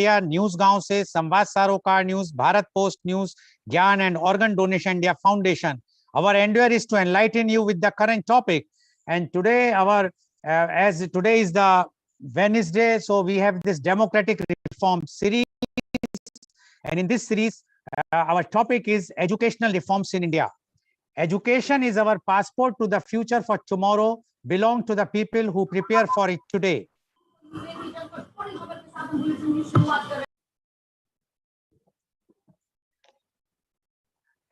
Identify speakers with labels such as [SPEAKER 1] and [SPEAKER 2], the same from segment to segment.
[SPEAKER 1] India, News Gaon se, Samvad Sarokar News, Bharat Post News, Gyan and Organ Donation India Foundation. Our endeavor is to enlighten you with the current topic. And today, as today is the Wednesday, so we have this democratic reform series. And in this series, our topic is educational reforms in India. Education is our passport to the future for tomorrow, belong to the people who prepare for it today.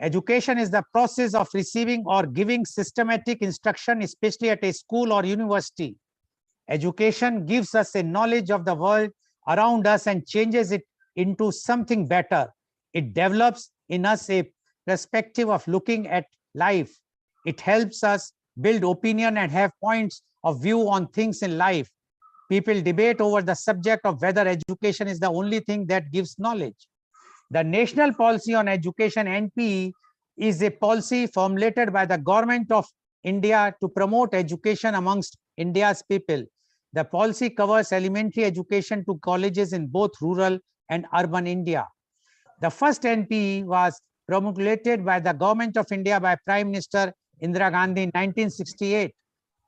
[SPEAKER 1] Education is the process of receiving or giving systematic instruction, especially at a school or university. Education gives us a knowledge of the world around us and changes it into something better. It develops in us a perspective of looking at life. It helps us build opinion and have points of view on things in life. People debate over the subject of whether education is the only thing that gives knowledge. The National Policy on Education, NPE, is a policy formulated by the Government of India to promote education amongst India's people. The policy covers elementary education to colleges in both rural and urban India. The first NPE was promulgated by the Government of India by Prime Minister Indira Gandhi in 1968.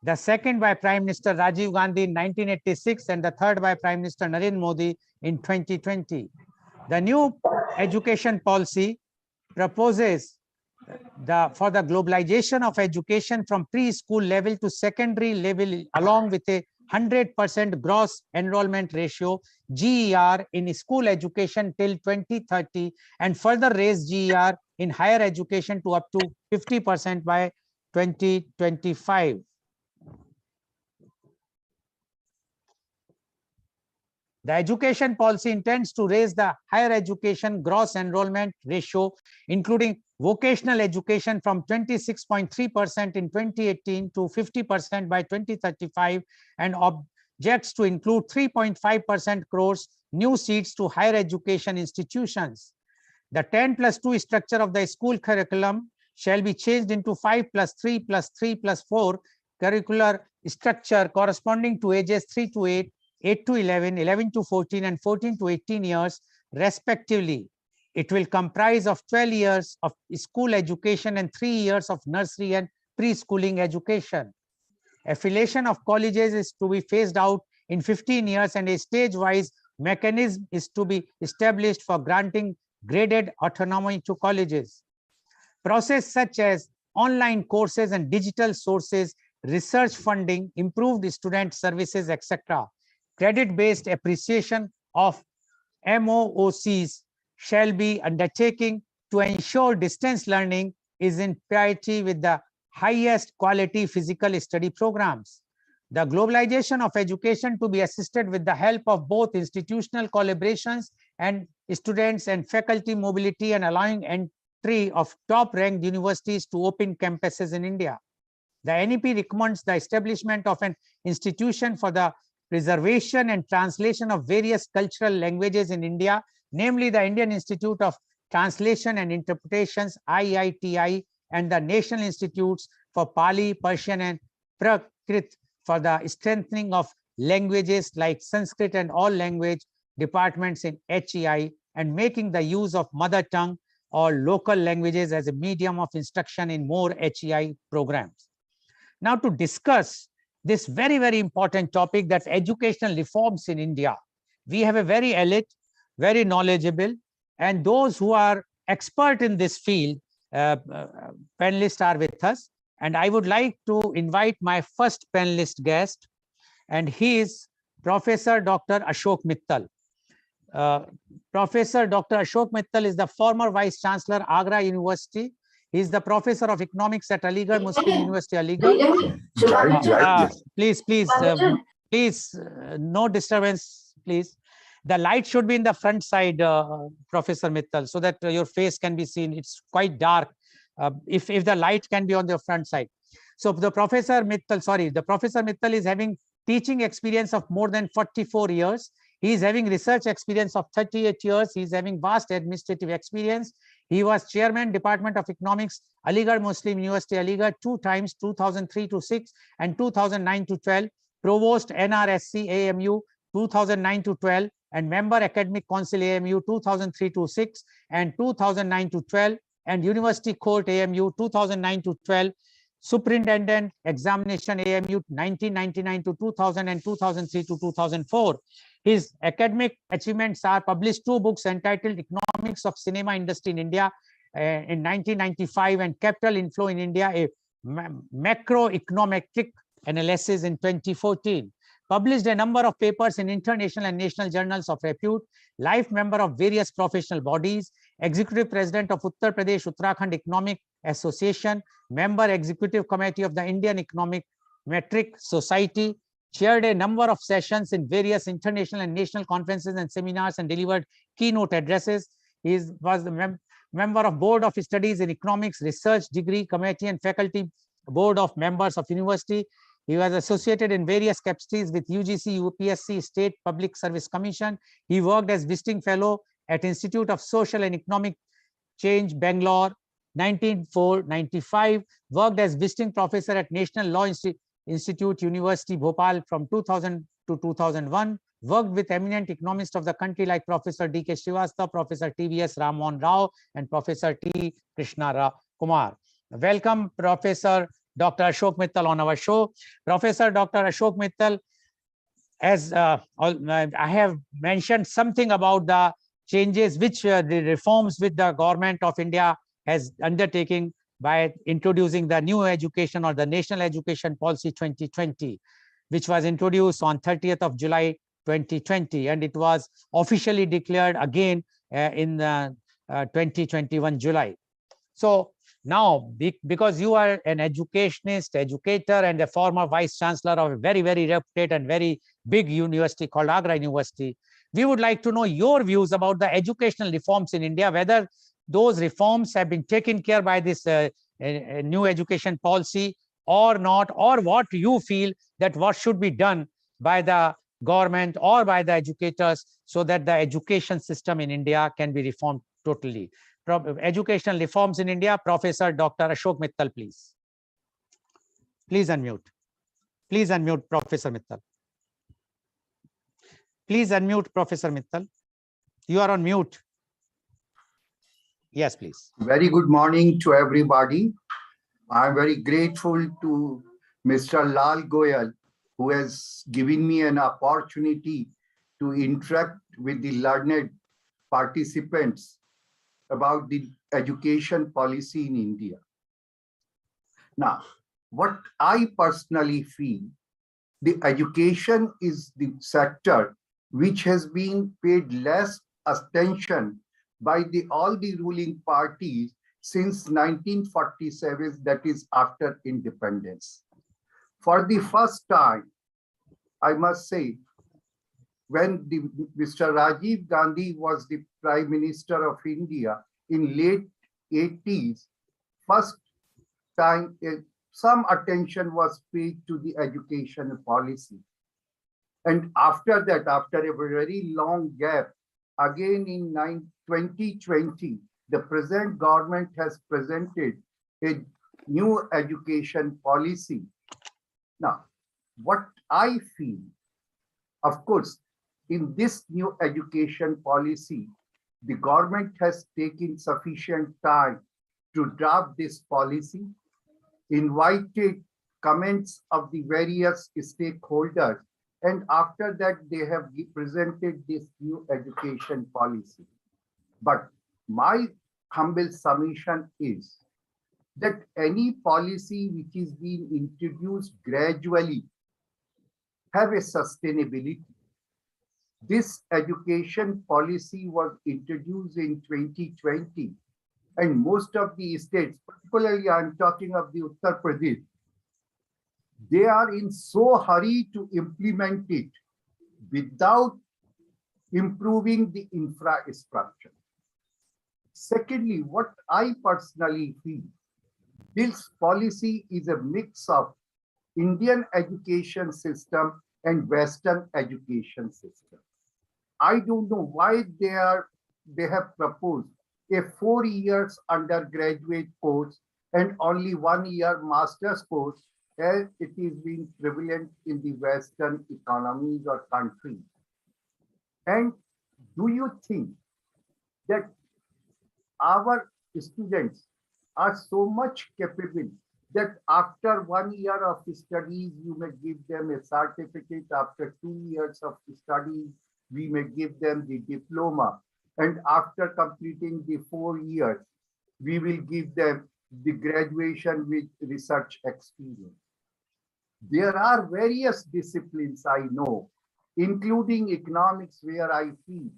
[SPEAKER 1] The second by Prime Minister Rajiv Gandhi in 1986, and the third by Prime Minister Narendra Modi in 2020. The new education policy proposes for the globalization of education from preschool level to secondary level, along with a 100% gross enrollment ratio, GER, in school education till 2030, and further raise GER in higher education to up to 50% by 2025. The education policy intends to raise the higher education gross enrollment ratio, including vocational education, from 26.3% in 2018 to 50% by 2035, and objects to include 3.5% crores new seats to higher education institutions. The 10+2 structure of the school curriculum shall be changed into 5+3+3+4 curricular structure corresponding to ages 3 to 8, 8 to 11, 11 to 14, and 14 to 18 years, respectively. It will comprise of 12 years of school education and 3 years of nursery and preschooling education. Affiliation of colleges is to be phased out in 15 years, and a stage-wise mechanism is to be established for granting graded autonomy to colleges. Process such as online courses and digital sources, research funding, improved student services, etc. Credit-based appreciation of MOOCs shall be undertaken to ensure distance learning is in parity with the highest quality physical study programs. The globalization of education to be assisted with the help of both institutional collaborations and students and faculty mobility, and allowing entry of top-ranked universities to open campuses in India. The NEP recommends the establishment of an institution for the preservation and translation of various cultural languages in India, namely the Indian Institute of Translation and Interpretations, IITI, and the National Institutes for Pali, Persian, and Prakrit, for the strengthening of languages like Sanskrit and all language departments in HEI, and making the use of mother tongue or local languages as a medium of instruction in more HEI programs. Now, to discuss this very, very important topic, that's educational reforms in India, we have a very elite, very knowledgeable, and those who are expert in this field, panelists are with us. And I would like to invite my first panelist guest, and he is Professor Dr. Ashok Mittal. Professor Dr. Ashok Mittal is the former Vice Chancellor, Agra University. He is the Professor of Economics at Aligarh Muslim University, Aligarh. Please, no disturbance, please. The light should be in the front side, Professor Mittal, so that your face can be seen. It's quite dark. If the light can be on the front side. So the Professor Mittal is having teaching experience of more than 44 years. He is having research experience of 38 years. He is having vast administrative experience. He was Chairman, Department of Economics, Aligarh Muslim University, Aligarh 2 times, 2003 to 6 and 2009 to 12. Provost, NRSC, AMU, 2009 to 12. and Member Academic Council AMU 2003 to 6 and 2009 to 12, and University Court AMU 2009 to 12, Superintendent Examination AMU 1999 to 2000 and 2003 to 2004. His academic achievements are published 2 books entitled Economics of Cinema Industry in India in 1995 and Capital Inflow in India, a macroeconometric analysis in 2014. Published a number of papers in international and national journals of repute, life member of various professional bodies, executive president of Uttar Pradesh Uttarakhand Economic Association, member executive committee of the Indian Economic Metric Society, chaired a number of sessions in various international and national conferences and seminars and delivered keynote addresses. He was the member of Board of Studies in Economics, Research Degree Committee and Faculty Board of Members of University. He was associated in various capacities with UGC, UPSC, State Public Service Commission. He worked as visiting fellow at Institute of Social and Economic Change, Bangalore, 1994-95. Worked as visiting professor at National Law Institute, University, Bhopal from 2000 to 2001. Worked with eminent economists of the country like Professor 𝐂𝐀𝐑𝐔 𝐍𝐄𝐖𝐒, Professor TVS Ramohan Rao, and Professor T. Krishna Kumar. Welcome, Professor Dr. Ashok Mittal on our show. Professor Dr. Ashok Mittal, as I have mentioned something about the changes which the reforms which the government of India has undertaken by introducing the new education or the National Education Policy 2020, which was introduced on 30th of July 2020, and it was officially declared again in 2021 July. So now, because you are an educationist, educator, and a former vice chancellor of a very, very reputed and very big university called Agra University, we would like to know your views about the educational reforms in India, whether those reforms have been taken care by this new education policy or not, or what you feel that what should be done by the government or by the educators so that the education system in India can be reformed totally. Educational reforms in India, Professor Dr. Ashok Mittal, please. Please unmute. Please unmute, Professor Mittal. Please unmute, Professor Mittal. You are on mute. Yes, please.
[SPEAKER 2] Very good morning to everybody. I'm very grateful to Mr. Lal Goel, who has given me an opportunity to interact with the learned participants about the education policy in India. Now, what I personally feel, the education is the sector which has been paid less attention by all the ruling parties since 1947, that is after independence. For the first time, I must say, when Mr. Rajiv Gandhi was the Prime Minister of India in late 80s, first time some attention was paid to the education policy. And after that, after a very long gap, again in 2020, the present government has presented a new education policy. Now, what I feel, of course, in this new education policy, the government has taken sufficient time to draft this policy, invited comments of the various stakeholders, and after that, they have presented this new education policy. But my humble submission is that any policy which is being introduced gradually have a sustainability. This education policy was introduced in 2020, and most of the states, particularly I'm talking of the Uttar Pradesh, they are in so hurry to implement it without improving the infrastructure. Secondly, what I personally feel, this policy is a mix of Indian education system and Western education system. I don't know why they have proposed a 4 years undergraduate course and only 1 year master's course, as it is being prevalent in the Western economies or countries. And Do you think that our students are so much capable that after 1 year of studies, you may give them a certificate. After 2 years of studies, we may give them the diploma. And after completing the 4 years, we will give them the graduation with research experience. There are various disciplines I know, including economics, where I feel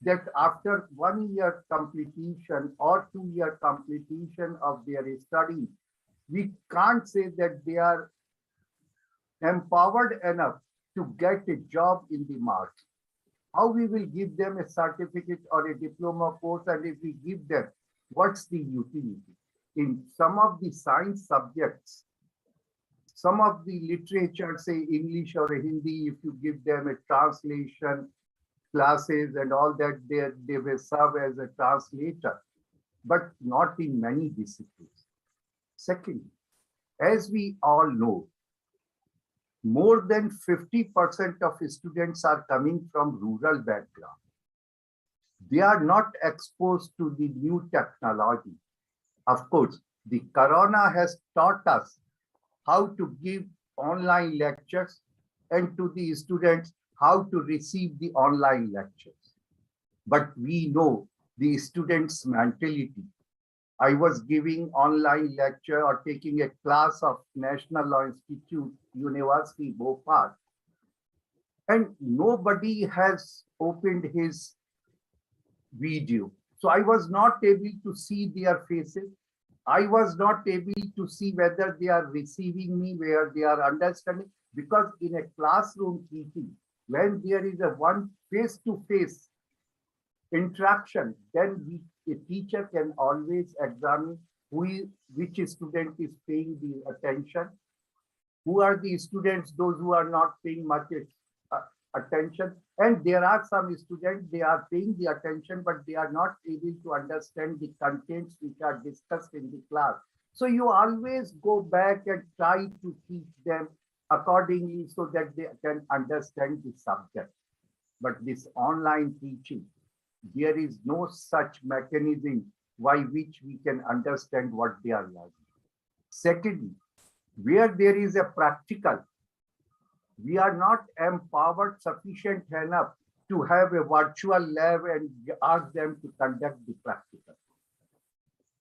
[SPEAKER 2] that after 1 year completion or 2 year completion of their study, we can't say that they are empowered enough to get a job in the market. How we will give them a certificate or a diploma course, and if we give them, what's the utility? In some of the science subjects, some of the literature, say English or Hindi, if you give them a translation classes and all that, they will serve as a translator, but not in many disciplines. Second, as we all know, more than 50% of students are coming from rural background. They are not exposed to the new technology. Of course, the corona has taught us how to give online lectures and to the students how to receive the online lectures. But we know the students' mentality. I was giving online lecture or taking a class of National Law Institute, University, Bhopal, and nobody has opened his video. So I was not able to see their faces. I was not able to see whether they are receiving me, where they are understanding, because in a classroom teaching, when there is a one face-to-face interaction, then a teacher can always examine which student is paying the attention, who are the students, those who are not paying much attention. And there are some students, they are paying the attention, but they are not able to understand the contents which are discussed in the class. So you always go back and try to teach them accordingly so that they can understand the subject. But this online teaching, there is no such mechanism by which we can understand what they are learning. Secondly, where there is a practical, we are not empowered sufficient enough to have a virtual lab and ask them to conduct the practical.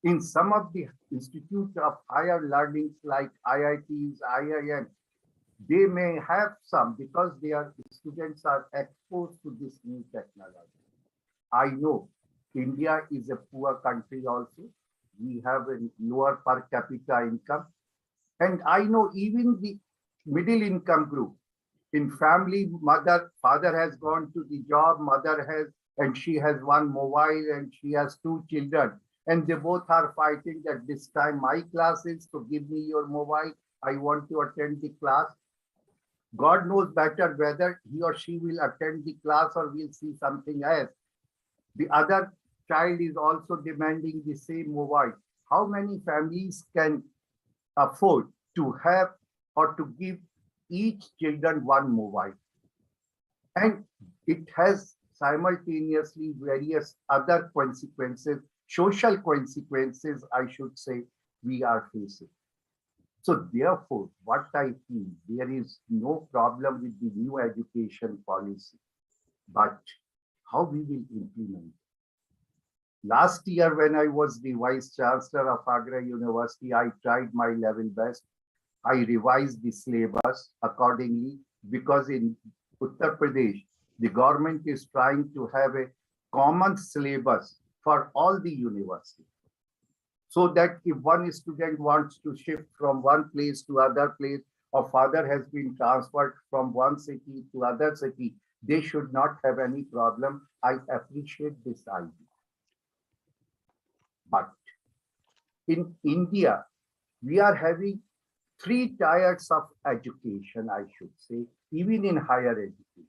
[SPEAKER 2] In some of the institutes of higher learning like IITs, IIM, they may have some because their students are exposed to this new technology. I know India is a poor country also. We have a lower per capita income. And I know even the middle income group, in family, father has gone to the job, mother has, and she has one mobile and she has 2 children. And they both are fighting that this time my class is, so give me your mobile. I want to attend the class. God knows better whether he or she will attend the class or will see something else. The other child is also demanding the same mobile. How many families can afford to have or to give each children one mobile? And it has simultaneously various other consequences, social consequences, I should say, we are facing. So therefore, what I feel, there is no problem with the new education policy, but how we will implement. Last year, when I was the Vice Chancellor of Agra University, I tried my level best. I revised the syllabus accordingly because in Uttar Pradesh, the government is trying to have a common syllabus for all the universities. So that if one student wants to shift from one place to other place, or father has been transferred from one city to other city, they should not have any problem. I appreciate this idea. But in India, we are having 3 tiers of education, I should say, even in higher education.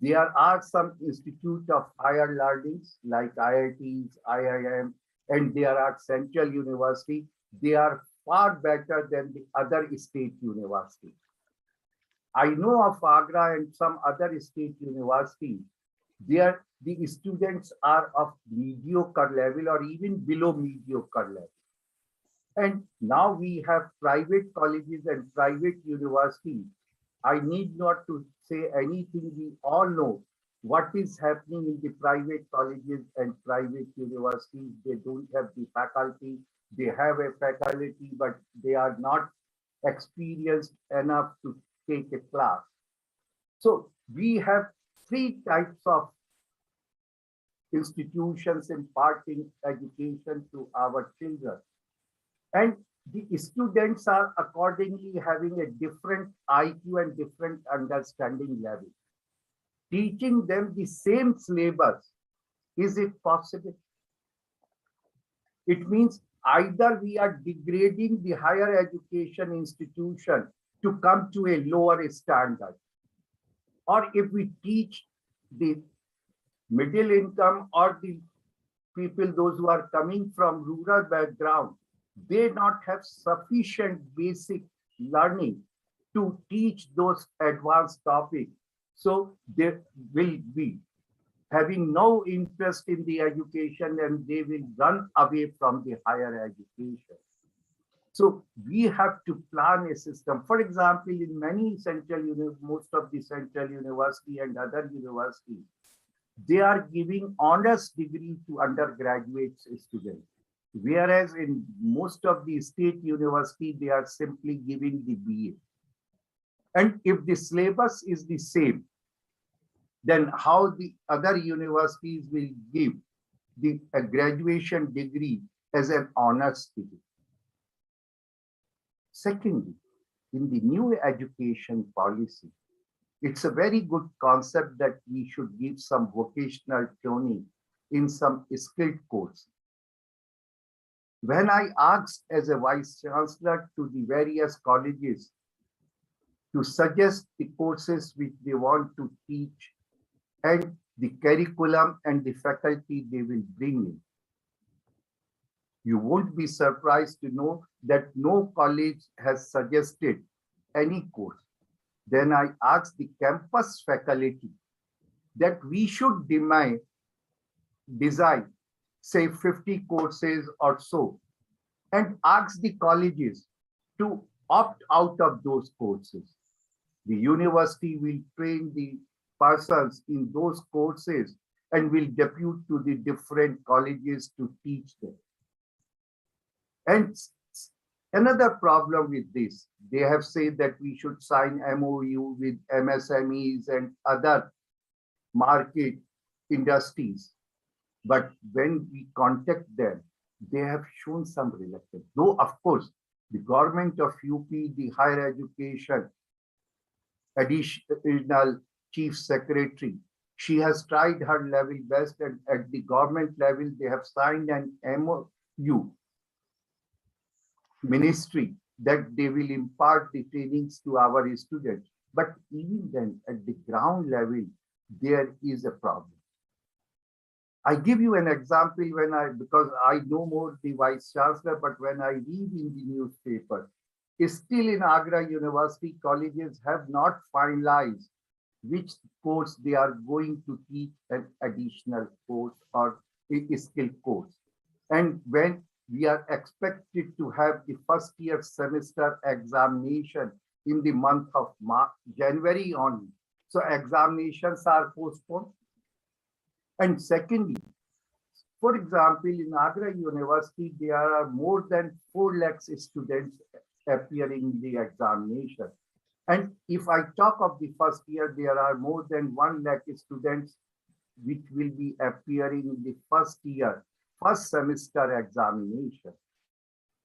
[SPEAKER 2] There are some institutes of higher learnings like IITs, IIM, and there are central university. They are far better than the other state universities. I know of Agra and some other state universities. the students are of mediocre level or even below mediocre level. And now we have private colleges and private universities. I need not to say anything. We all know what is happening in the private colleges and private universities. They don't have the faculty. They have a faculty, but they are not experienced enough to take a class. So we have three types of institutions imparting education to our children. And the students are accordingly having a different IQ and different understanding level. Teaching them the same syllabus, is it possible? It means either we are degrading the higher education institution to come to a lower standard, or if we teach the middle income or the people, those who are coming from rural background, they not have sufficient basic learning to teach those advanced topics. So they will be having no interest in the education and they will run away from the higher education. So we have to plan a system. For example, in many most of the central university and other universities, they are giving honors degree to undergraduate students. Whereas in most of the state university, they are simply giving the BA. And if the syllabus is the same, then how the other universities will give the graduation degree as an honors degree? Secondly, in the new education policy, it's a very good concept that we should give some vocational training in some skilled course. When I asked as a vice chancellor to the various colleges to suggest the courses which they want to teach and the curriculum and the faculty they will bring in, you won't be surprised to know that no college has suggested any course. Then I asked the campus faculty that we should design, say 50 courses or so, and ask the colleges to opt out of those courses. The university will train the persons in those courses and will depute to the different colleges to teach them. And another problem with this, they have said that we should sign MOU with MSMEs and other market industries. But when we contact them, they have shown some reluctance. Though, of course, the government of UP, the higher education additional chief secretary, she has tried her level best, and at the government level, they have signed an MOU ministry that they will impart the trainings to our students. But even then, at the ground level, there is a problem. I give you an example because I know more the vice chancellor, but when I read in the newspaper, still in Agra University, colleges have not finalized which course they are going to teach an additional course or a skill course. And when we are expected to have the first year semester examination in the month of January only. So examinations are postponed. And secondly, for example, in Agra University, there are more than 4 lakh students appearing in the examination. And if I talk of the first year, there are more than 1 lakh students which will be appearing in the first year, first semester examination.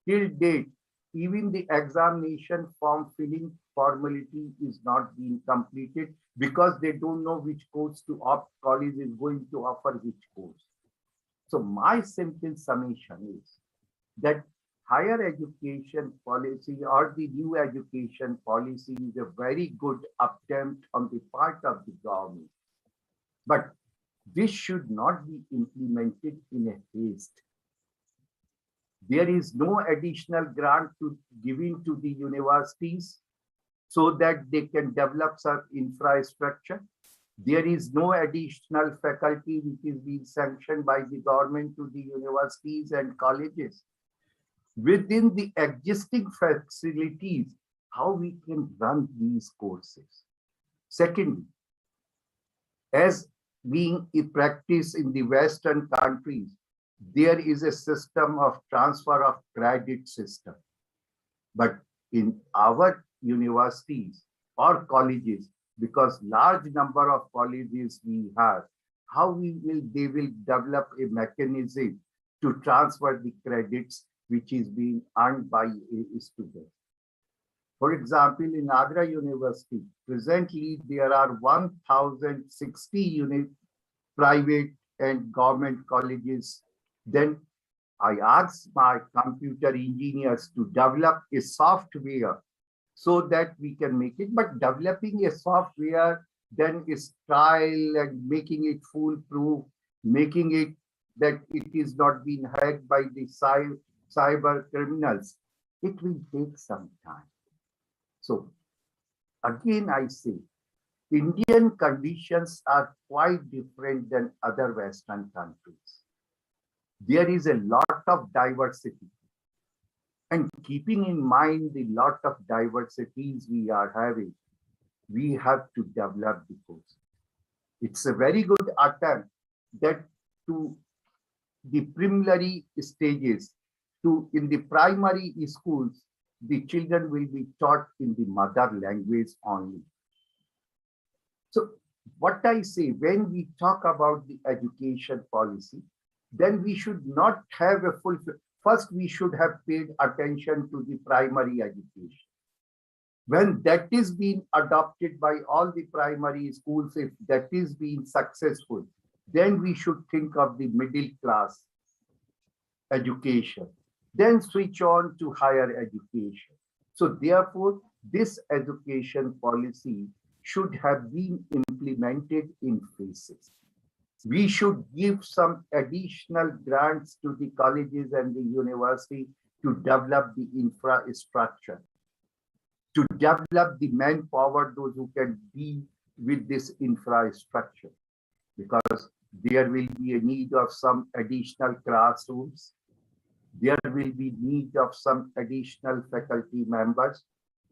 [SPEAKER 2] Till date, even the examination form filling formality is not being completed because they don't know which course to opt. College is going to offer which course. So my simple summation is that higher education policy or the new education policy is a very good attempt on the part of the government. But this should not be implemented in a haste. There is no additional grant to giving to the universities so that they can develop some infrastructure. There is no additional faculty which is being sanctioned by the government to the universities and colleges. Within the existing facilities, how we can run these courses. Secondly, as being a practice in the Western countries, there is a system of transfer of credit system. But in our universities or colleges, because large number of colleges we have, how they will develop a mechanism to transfer the credits which is being earned by a student. For example, in Agra University, presently there are 1,060 private and government colleges. Then I asked my computer engineers to develop a software so that we can make it. But developing a software then is trial and making it foolproof, making it that it is not being hacked by the cyber criminals. It will take some time. So again, I say, Indian conditions are quite different than other Western countries. There is a lot of diversity. And keeping in mind the lot of diversities we are having, we have to develop the course. It's a very good attempt that to the preliminary stages, in the primary schools, the children will be taught in the mother language only. So what I say, when we talk about the education policy, then we should not have a full, first we should have paid attention to the primary education. When that is being adopted by all the primary schools, if that is being successful, then we should think of the middle class education, then switch on to higher education. So therefore, this education policy should have been implemented in phases. We should give some additional grants to the colleges and the university to develop the infrastructure, to develop the manpower, those who can deal with this infrastructure, because there will be a need of some additional classrooms. There will be need of some additional faculty members.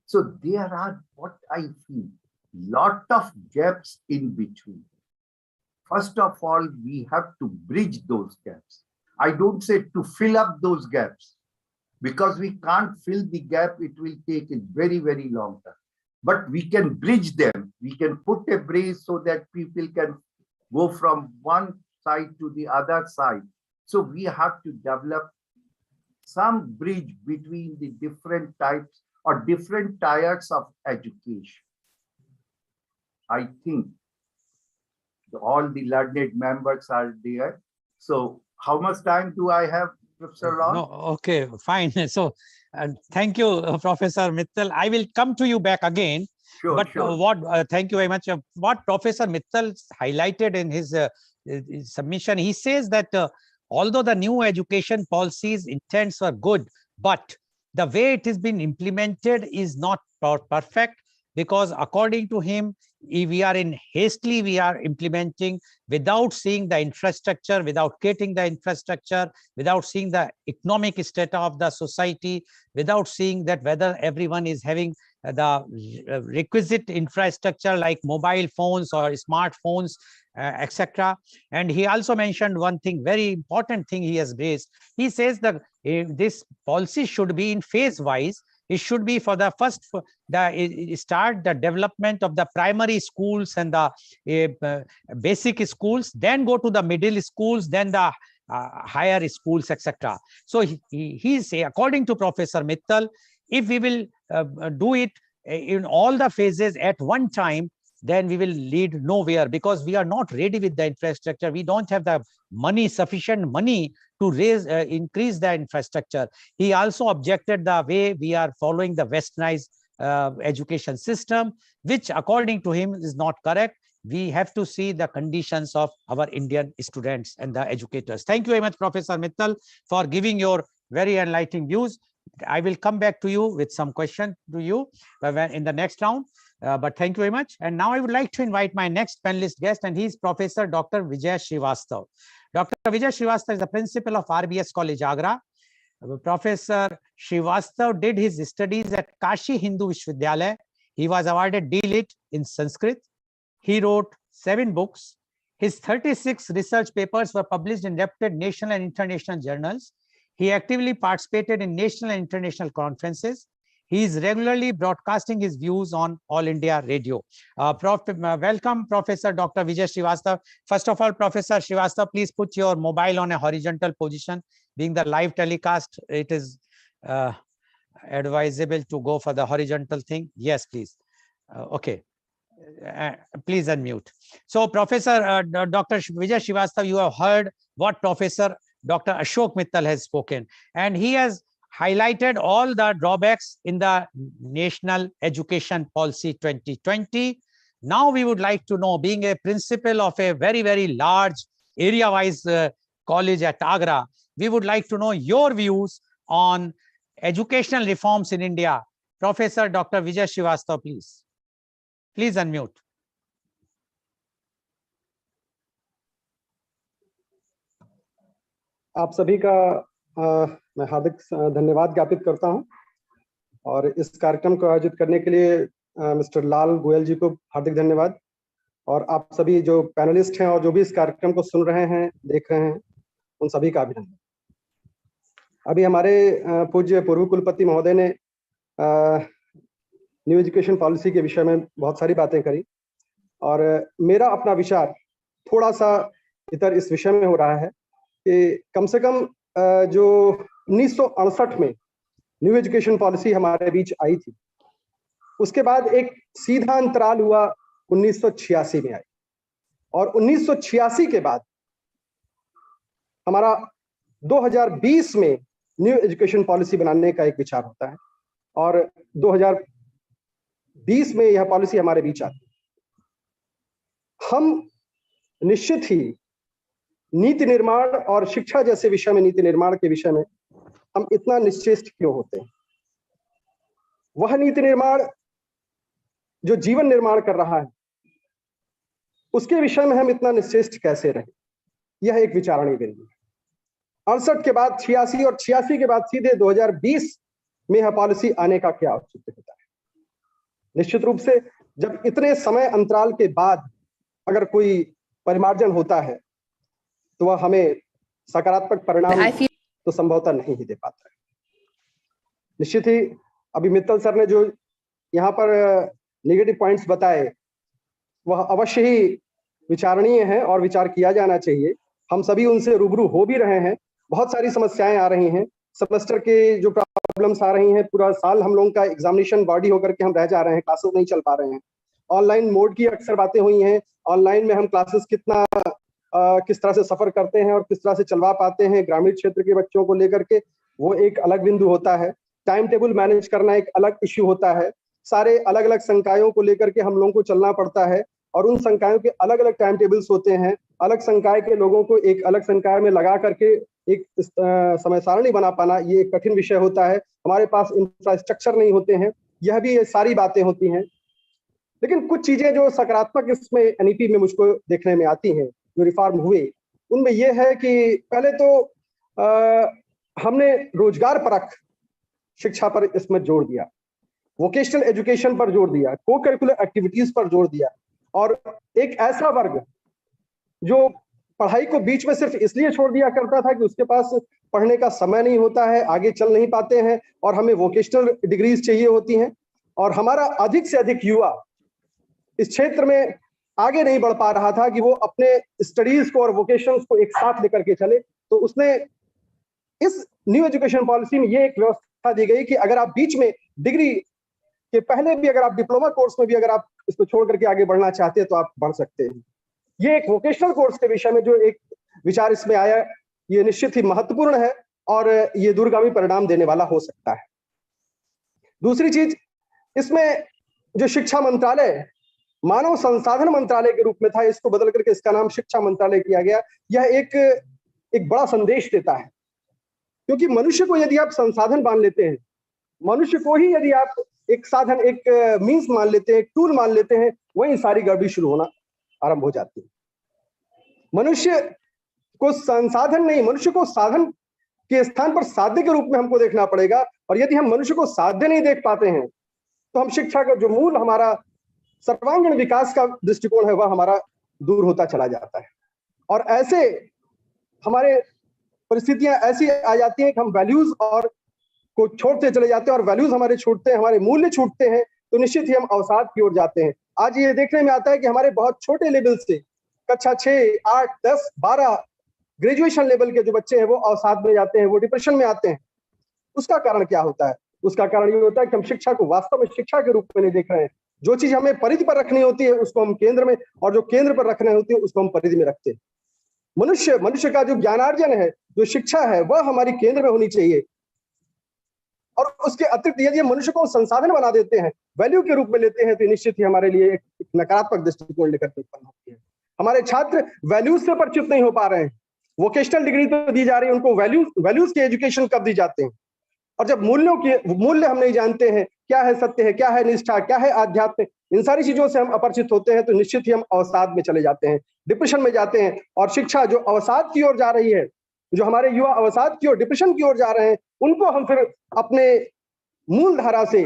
[SPEAKER 2] So there are, what I feel, lot of gaps in between. First of all, we have to bridge those gaps. I don't say to fill up those gaps, because we can't fill the gap. It will take a very, very long time. But we can bridge them. We can put a bridge so that people can go from one side to the other side. So we have to develop some bridge between the different types or different tiers of education. I think all the learned members are there. So how much time do I have, Professor Lal?
[SPEAKER 1] No, okay, fine. So thank you, Professor Mittal. I will come to you back again.
[SPEAKER 2] Sure,
[SPEAKER 1] but
[SPEAKER 2] sure.
[SPEAKER 1] Thank you very much. What Professor Mittal highlighted in his submission, he says that although the new education policies intents were good, but the way it has been implemented is not perfect, because according to him, we are implementing without seeing the infrastructure, without creating the infrastructure, without seeing the economic state of the society, without seeing that whether everyone is having the requisite infrastructure like mobile phones or smartphones, etc. And he also mentioned one thing, very important thing he has raised. He says that this policy should be in phase wise. It should be for the first, start the development of the primary schools and the basic schools, then go to the middle schools, then the higher schools, etc. So he's according to Professor Mittal, if we will do it in all the phases at one time, then we will lead nowhere, because we are not ready with the infrastructure. We don't have the money, sufficient money to increase the infrastructure. He also objected the way we are following the westernized education system, which according to him is not correct. We have to see the conditions of our Indian students and the educators. Thank you very much, Professor Mittal, for giving your very enlightening views. I will come back to you with some questions to you in the next round. But thank you very much. And now I would like to invite my next panelist guest, and he is Professor Dr. Vijay Srivastava. Dr. Vijay Srivastava is the principal of RBS College, Agra. Professor Srivastava did his studies at Kashi Hindu Vishwavidyalaya. He was awarded D.Litt in Sanskrit. He wrote 7 books. His 36 research papers were published in reputed national and international journals. He actively participated in national and international conferences. He is regularly broadcasting his views on All India Radio. Welcome, Professor Dr. Vijay Srivastava. First of all, Professor Srivastava, please put your mobile on a horizontal position. Being the live telecast, it is advisable to go for the horizontal thing. Yes, please. Okay. Please unmute. So, Professor Dr. Vijay Srivastava, you have heard what Professor Dr. 𝐂𝐀𝐑𝐔 has spoken, and he has highlighted all the drawbacks in the National Education Policy 2020. Now we would like to know, being a principal of a very, very large area-wise college at Agra, we would like to know your views on educational reforms in India. Professor Dr. Vijay Srivastava, please. Please unmute.
[SPEAKER 3] आप सभी का मैं हार्दिक धन्यवाद ज्ञापित करता हूं, और इस कार्यक्रम को आयोजित करने के लिए मिस्टर लाल गोयल जी को हार्दिक धन्यवाद, और आप सभी जो पैनलिस्ट हैं और जो भी इस कार्यक्रम को सुन रहे हैं, देख रहे हैं, उन सभी का अभिनंदन। अभी हमारे पूज्य पूर्व कुलपति महोदय ने न्यू एजुकेशन पॉलिसी के विषय में बहुत सारी बातें करी, और मेरा अपना विचार थोड़ा सा इधर इस विषय में हो रहा है कि कम से कम जो 1968 में न्यू एजुकेशन पॉलिसी हमारे बीच आई थी, उसके बाद एक सीधा अंतराल हुआ 1986 में आई, और 1986 के बाद हमारा 2020 में न्यू एजुकेशन पॉलिसी बनाने का एक विचार होता है, और 2020 में यह पॉलिसी हमारे बीच आती है। हम निश्चित ही नीति निर्माण और शिक्षा जैसे विषय में, नीति निर्माण के विषय में हम इतना निश्चेष्ट क्यों होते हैं? वह नीति निर्माण जो जीवन निर्माण कर रहा है, उसके विषय में हम इतना निश्चेष्ट कैसे रहे? यह एक विचारणीय बिंदु है। 68 के बाद 86 और 86 के बाद सीधे 2020 में यह पॉलिसी आने का क्या औचित्य होता है? निश्चित रूप से जब इतने समय अंतराल के बाद अगर कोई परिमार्जन होता है, तो वह हमें सकारात्मक परिणाम तो संभवतः नहीं ही दे पाता है। निश्चित ही अभी मित्तल सर ने जो यहाँ पर नेगेटिव पॉइंट्स बताए, वह अवश्य ही विचारणीय है और विचार किया जाना चाहिए। हम सभी उनसे रूबरू हो भी रहे हैं। बहुत सारी समस्याएं आ रही हैं, सेमेस्टर के जो प्रॉब्लम्स आ रही हैं, पूरा साल हम लोगों का एग्जामिनेशन बॉडी होकर के हम रह जा रहे हैं, क्लासेस नहीं चल पा रहे हैं। ऑनलाइन मोड की अक्सर बातें हुई हैं, ऑनलाइन में हम क्लासेस किस तरह से सफर करते हैं और किस तरह से चलवा पाते हैं ग्रामीण क्षेत्र के बच्चों को लेकर के, वो एक अलग बिंदु होता है। टाइम टेबल मैनेज करना एक अलग इश्यू होता है। सारे अलग अलग संकायों को लेकर के हम लोगों को चलना पड़ता है, और उन संकायों के अलग अलग टाइम टेबल्स होते हैं। अलग संकाय के लोगों को एक अलग संकाय में लगा करके एक समय सारणी बना पाना, ये एक कठिन विषय होता है। हमारे पास इंफ्रास्ट्रक्चर नहीं होते हैं। यह भी ये सारी बातें होती हैं। लेकिन कुछ चीजें जो सकारात्मक इसमें एनईपी में मुझको देखने में आती हैं, जो रिफॉर्म हुए, उनमें यह है कि पहले तो हमने रोजगार परक शिक्षा पर इसमें जोर दिया, वोकेशनल एजुकेशन पर जोर दिया, को करिकुलर एक्टिविटीज पर जोर दिया, और एक ऐसा वर्ग जो पढ़ाई को बीच में सिर्फ इसलिए छोड़ दिया करता था कि उसके पास पढ़ने का समय नहीं होता है, आगे चल नहीं पाते हैं, और हमें वोकेशनल डिग्रीज चाहिए होती हैं, और हमारा अधिक से अधिक युवा इस क्षेत्र में आगे नहीं बढ़ पा रहा था कि वो अपने स्टडीज को और वोकेशंस को एक साथ लेकर के चले। तो उसने इस न्यू एजुकेशन पॉलिसी में ये एक व्यवस्था दी गई कि अगर आप बीच में डिग्री के पहले भी, अगर आप डिप्लोमा कोर्स में भी अगर आप इसको छोड़ करके आगे बढ़ना चाहते हैं, तो आप बढ़ सकते हैं। ये एक वोकेशनल कोर्स के विषय में जो एक विचार इसमें आया, ये निश्चित ही महत्वपूर्ण है, और ये दूरगामी परिणाम देने वाला हो सकता है। दूसरी चीज, इसमें जो शिक्षा मंत्रालय मानव संसाधन मंत्रालय के रूप में था, इसको बदल करके इसका नाम शिक्षा मंत्रालय किया गया। यह एक बड़ा संदेश देता है, क्योंकि मनुष्य को यदि आप संसाधन मान लेते हैं, मनुष्य को ही यदि आप एक साधन, एक मीन्स मान लेते हैं, एक टूल मान लेते हैं, वहीं सारी गड़बड़ी शुरू होना आरंभ हो जाती है। मनुष्य को संसाधन नहीं, मनुष्य को साधन के स्थान पर साध्य के रूप में हमको देखना पड़ेगा। और यदि हम मनुष्य को साध्य नहीं देख पाते हैं तो हम शिक्षा का जो मूल हमारा सर्वांगीण विकास का दृष्टिकोण है वह हमारा दूर होता चला जाता है। और ऐसे हमारे परिस्थितियां ऐसी आ जाती हैं कि हम वैल्यूज और को छोड़ते चले जाते हैं, और वैल्यूज हमारे छूटते हैं, हमारे मूल्य छूटते हैं, तो निश्चित ही हम अवसाद की ओर जाते हैं। आज ये देखने में आता है कि हमारे बहुत छोटे लेवल से कक्षा 6, 8, 10, 12 ग्रेजुएशन लेवल के जो बच्चे हैं वो अवसाद में जाते हैं, वो डिप्रेशन में आते हैं। उसका कारण क्या होता है? उसका कारण ये होता है कि हम शिक्षा को वास्तव में शिक्षा के रूप में नहीं देख रहे हैं। जो चीज हमें परिधि पर रखनी होती है उसको हम केंद्र में, और जो केंद्र पर रखनी होती है उसको हम परिधि में रखते हैं। मनुष्य का जो ज्ञानार्जन है, जो शिक्षा है, वह हमारी केंद्र में होनी चाहिए। और उसके अतिरिक्त यदि हम मनुष्य को संसाधन बना देते हैं, वैल्यू के रूप में लेते हैं, तो निश्चित ही हमारे लिए एक नकारात्मक दृष्टिकोण लेकर के उत्पन्न होती है। हमारे छात्र वैल्यूज से परिचित नहीं हो पा रहे हैं। वोकेशनल डिग्री तो दी जा रही है, उनको वैल्यूज की एजुकेशन कब दी जाते हैं? और जब मूल्य हम नहीं जानते हैं, क्या है सत्य है, क्या है निष्ठा, क्या है आध्यात्म, इन सारी चीजों से हम अपरिचित होते हैं, तो निश्चित ही हम अवसाद में चले जाते हैं, डिप्रेशन में जाते हैं। और शिक्षा जो अवसाद की ओर जा रही है, जो हमारे युवा अवसाद की ओर, डिप्रेशन की ओर जा रहे हैं, उनको हम फिर अपने मूल धारा से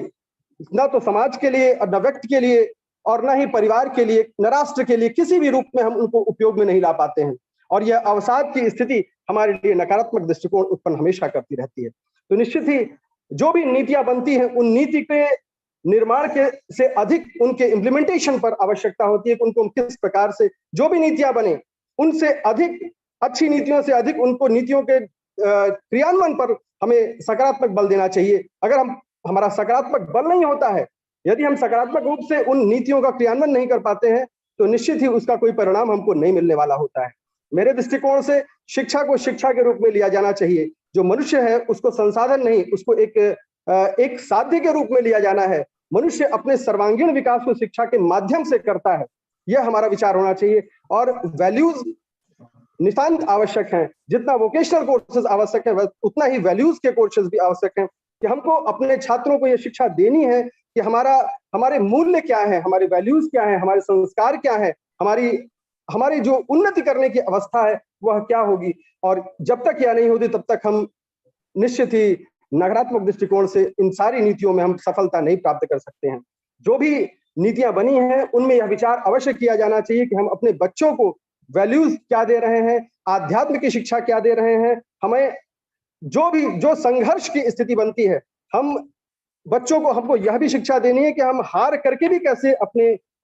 [SPEAKER 3] न तो समाज के लिए, और न व्यक्ति के लिए, और न ही परिवार के लिए, न राष्ट्र के लिए, किसी भी रूप में हम उनको उपयोग में नहीं ला पाते हैं। और यह अवसाद की स्थिति हमारे लिए नकारात्मक दृष्टिकोण उत्पन्न हमेशा करती रहती है। तो निश्चित ही जो भी नीतियां बनती हैं, उन नीति के निर्माण के से अधिक उनके इम्प्लीमेंटेशन पर आवश्यकता होती है कि उनको किस प्रकार से, जो भी नीतियां बने उनसे अधिक, अच्छी नीतियों से अधिक उनको नीतियों के क्रियान्वयन पर हमें सकारात्मक बल देना चाहिए। अगर हमारा सकारात्मक बल नहीं होता है, यदि हम सकारात्मक रूप से उन नीतियों का क्रियान्वयन नहीं कर पाते हैं, तो निश्चित ही उसका कोई परिणाम हमको नहीं मिलने वाला होता है। मेरे दृष्टिकोण से शिक्षा को शिक्षा के रूप में लिया जाना चाहिए। जो मनुष्य है उसको संसाधन नहीं, उसको एक साध्य के रूप में लिया जाना है। मनुष्य अपने सर्वांगीण विकास को शिक्षा के माध्यम से करता है, यह हमारा विचार होना चाहिए। और वैल्यूज नितांत आवश्यक हैं। जितना वोकेशनल कोर्सेज आवश्यक है, उतना ही वैल्यूज के कोर्सेज भी आवश्यक हैं कि हमको अपने छात्रों को यह शिक्षा देनी है कि हमारे मूल्य क्या है, हमारे वैल्यूज क्या है, हमारे संस्कार क्या है, हमारी जो उन्नति करने की अवस्था है वह क्या होगी। और जब तक यह नहीं होती तब तक हम निश्चित ही नकारात्मक दृष्टिकोण से इन सारी नीतियों में हम सफलता नहीं प्राप्त कर सकते हैं। जो भी नीतियां बनी हैं उनमें यह विचार अवश्य किया जाना चाहिए कि हम अपने बच्चों को वैल्यूज क्या दे रहे हैं, आध्यात्म की शिक्षा क्या दे रहे हैं। हमें जो संघर्ष की स्थिति बनती है, हमको यह भी शिक्षा देनी है कि हम हार करके भी कैसे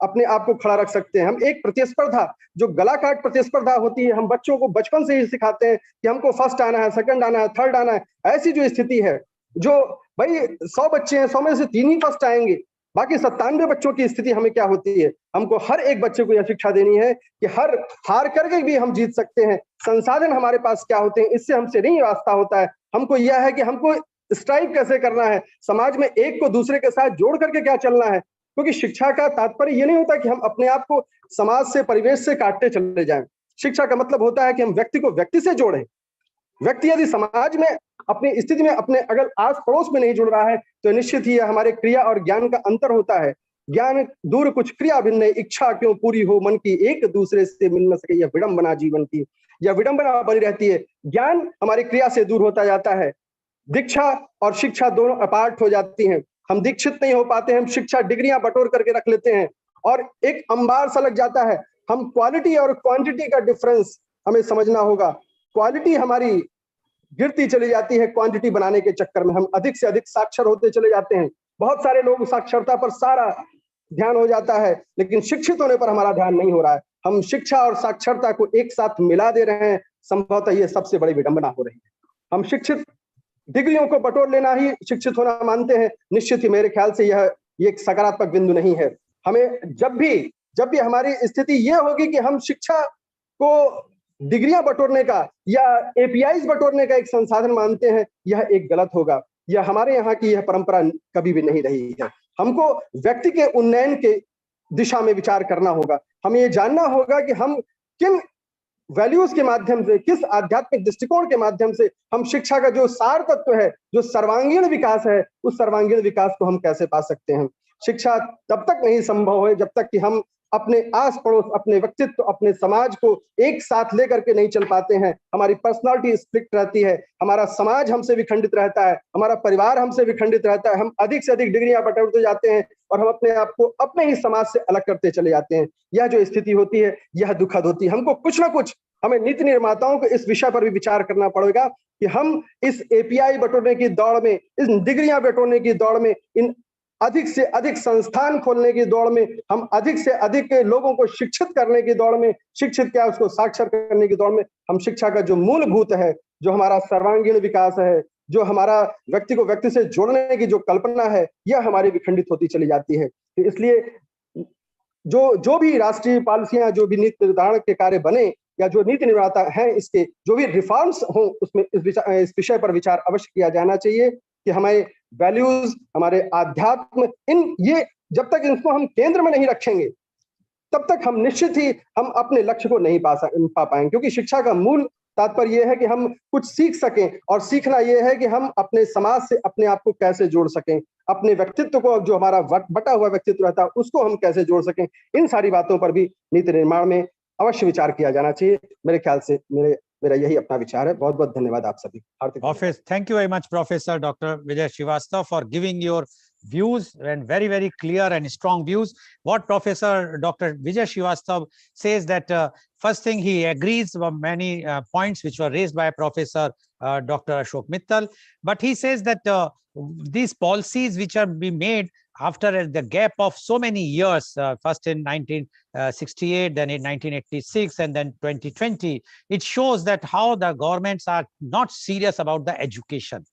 [SPEAKER 3] अपने आप को खड़ा रख सकते हैं। हम एक प्रतिस्पर्धा, जो गला काट प्रतिस्पर्धा होती है, हम बच्चों को बचपन से ही सिखाते हैं कि हमको फर्स्ट आना है, सेकंड आना है, थर्ड आना है। ऐसी जो स्थिति है, जो भाई 100 बच्चे हैं, 100 में से 3 ही फर्स्ट आएंगे, बाकी 97 बच्चों की स्थिति हमें क्या होती है? हमको हर एक बच्चे को यह शिक्षा देनी है कि हार करके भी हम जीत सकते हैं। संसाधन हमारे पास क्या होते हैं, इससे हमसे नहीं वास्ता होता है। हमको यह है कि हमको स्ट्राइव कैसे करना है, समाज में एक को दूसरे के साथ जोड़ करके क्या चलना है। क्योंकि शिक्षा का तात्पर्य ये नहीं होता कि हम अपने आप को समाज से, परिवेश से काटते चले जाएं। शिक्षा का मतलब होता है कि हम व्यक्ति को व्यक्ति से जोड़ें। व्यक्ति यदि समाज में अपनी स्थिति में, अपने अगर आस पड़ोस में नहीं जुड़ रहा है, तो निश्चित ही हमारे क्रिया और ज्ञान का अंतर होता है। ज्ञान दूर कुछ क्रिया भिन्न, इच्छा क्यों पूरी हो मन की, एक दूसरे से मिल न सके, यह विडंबना जीवन की, यह विडंबना बनी रहती है। ज्ञान हमारी क्रिया से दूर होता जाता है। दीक्षा और शिक्षा दोनों अपार्ट हो जाती हैं। हम दीक्षित नहीं हो पाते, हम शिक्षा डिग्रियां बटोर करके रख लेते हैं और एक अंबार सा लग जाता है। हम क्वालिटी और क्वांटिटी का डिफरेंस हमें समझना होगा। क्वालिटी हमारी गिरती चली जाती है क्वांटिटी बनाने के चक्कर में। हम अधिक से अधिक साक्षर होते चले जाते हैं। बहुत सारे लोग साक्षरता पर सारा ध्यान हो जाता है, लेकिन शिक्षित होने पर हमारा ध्यान नहीं हो रहा है। हम शिक्षा और साक्षरता को एक साथ मिला दे रहे हैं। संभवतः ये सबसे बड़ी विडंबना हो रही है। हम शिक्षित डिग्रियों को बटोर लेना ही शिक्षित होना मानते हैं। निश्चित ही मेरे ख्याल से यह एक सकारात्मक बिंदु नहीं है। हमें जब भी हमारी स्थिति यह होगी कि हम शिक्षा को डिग्रियां बटोरने का या एपीआईज बटोरने का एक संसाधन मानते हैं, यह एक गलत होगा। यह हमारे यहाँ की यह परंपरा कभी भी नहीं रही है। हमको व्यक्ति के उन्नयन के दिशा में विचार करना होगा। हमें ये जानना होगा कि हम किन वैल्यूज के माध्यम से, किस आध्यात्मिक दृष्टिकोण के माध्यम से हम शिक्षा का जो सार तत्व है, जो सर्वांगीण विकास है, उस सर्वांगीण विकास को हम कैसे पा सकते हैं। शिक्षा तब तक नहीं संभव है जब तक कि हम अपने आस पड़ोस, अपने व्यक्तित्व, अपने समाज को एक साथ लेकर के नहीं चल पाते हैं। हमारी पर्सनालिटी स्प्लिट रहती है, हमारा समाज हमसे विखंडित रहता है, हमारा परिवार हमसे विखंडित रहता है, हम अधिक से अधिक डिग्रियां बटोरते जाते हैं और हम अपने आप को अपने ही समाज से अलग करते चले जाते हैं। यह जो स्थिति होती है, यह दुखद होती है। हमको कुछ ना कुछ, हमें नीति निर्माताओं को इस विषय पर भी विचार करना पड़ेगा कि हम इस एपीआई बटोरने की दौड़ में, इस डिग्रियां बटोरने की दौड़ में, इन अधिक से अधिक संस्थान खोलने की दौड़ में, हम अधिक से अधिक लोगों को शिक्षित करने की दौड़ में, शिक्षित क्या उसको साक्षर करने की दौड़ में, हम शिक्षा का जो मूलभूत है, जो हमारा सर्वांगीण विकास है, जो हमारा व्यक्ति को व्यक्ति से जोड़ने की जो कल्पना है, यह हमारी विखंडित होती चली जाती है। तो इसलिए जो भी राष्ट्रीय पॉलिसियां, जो भी नीति निर्धारण के कार्य बने या जो नीति निर्माता हैं, इसके जो भी रिफॉर्म्स हों, उसमें इस विषय पर विचार अवश्य किया जाना चाहिए कि हमारे वैल्यूज, हमारे आध्यात्म, ये जब तक इनको हम केंद्र में नहीं रखेंगे तब तक हम निश्चित ही हम अपने लक्ष्य को नहीं पा पाएंगे। क्योंकि शिक्षा का मूल तात्पर्य यह है कि हम कुछ सीख सकें, और सीखना यह है कि हम अपने समाज से अपने आप को कैसे जोड़ सकें, अपने व्यक्तित्व को, जो हमारा बटा हुआ व्यक्तित्व रहता है, उसको हम कैसे जोड़ सकें। इन सारी बातों पर भी नीति निर्माण में अवश्य विचार किया जाना चाहिए। मेरे ख्याल से मेरा यही अपना विचार है। बहुत बहुत धन्यवाद आप सभी।
[SPEAKER 1] Office, thank you very much, Professor Dr. Vijay Srivastava, for giving your views, and very, very clear and strong views. What Professor Dr. Vijay Srivastava says that first thing, he agrees on many points which were raised by Professor Dr. 𝐂𝐀𝐑𝐔, but he says that these policies which are being made after the gap of so many years, first in 1968, then in 1986, and then 2020, it shows that how the governments are not serious about the education.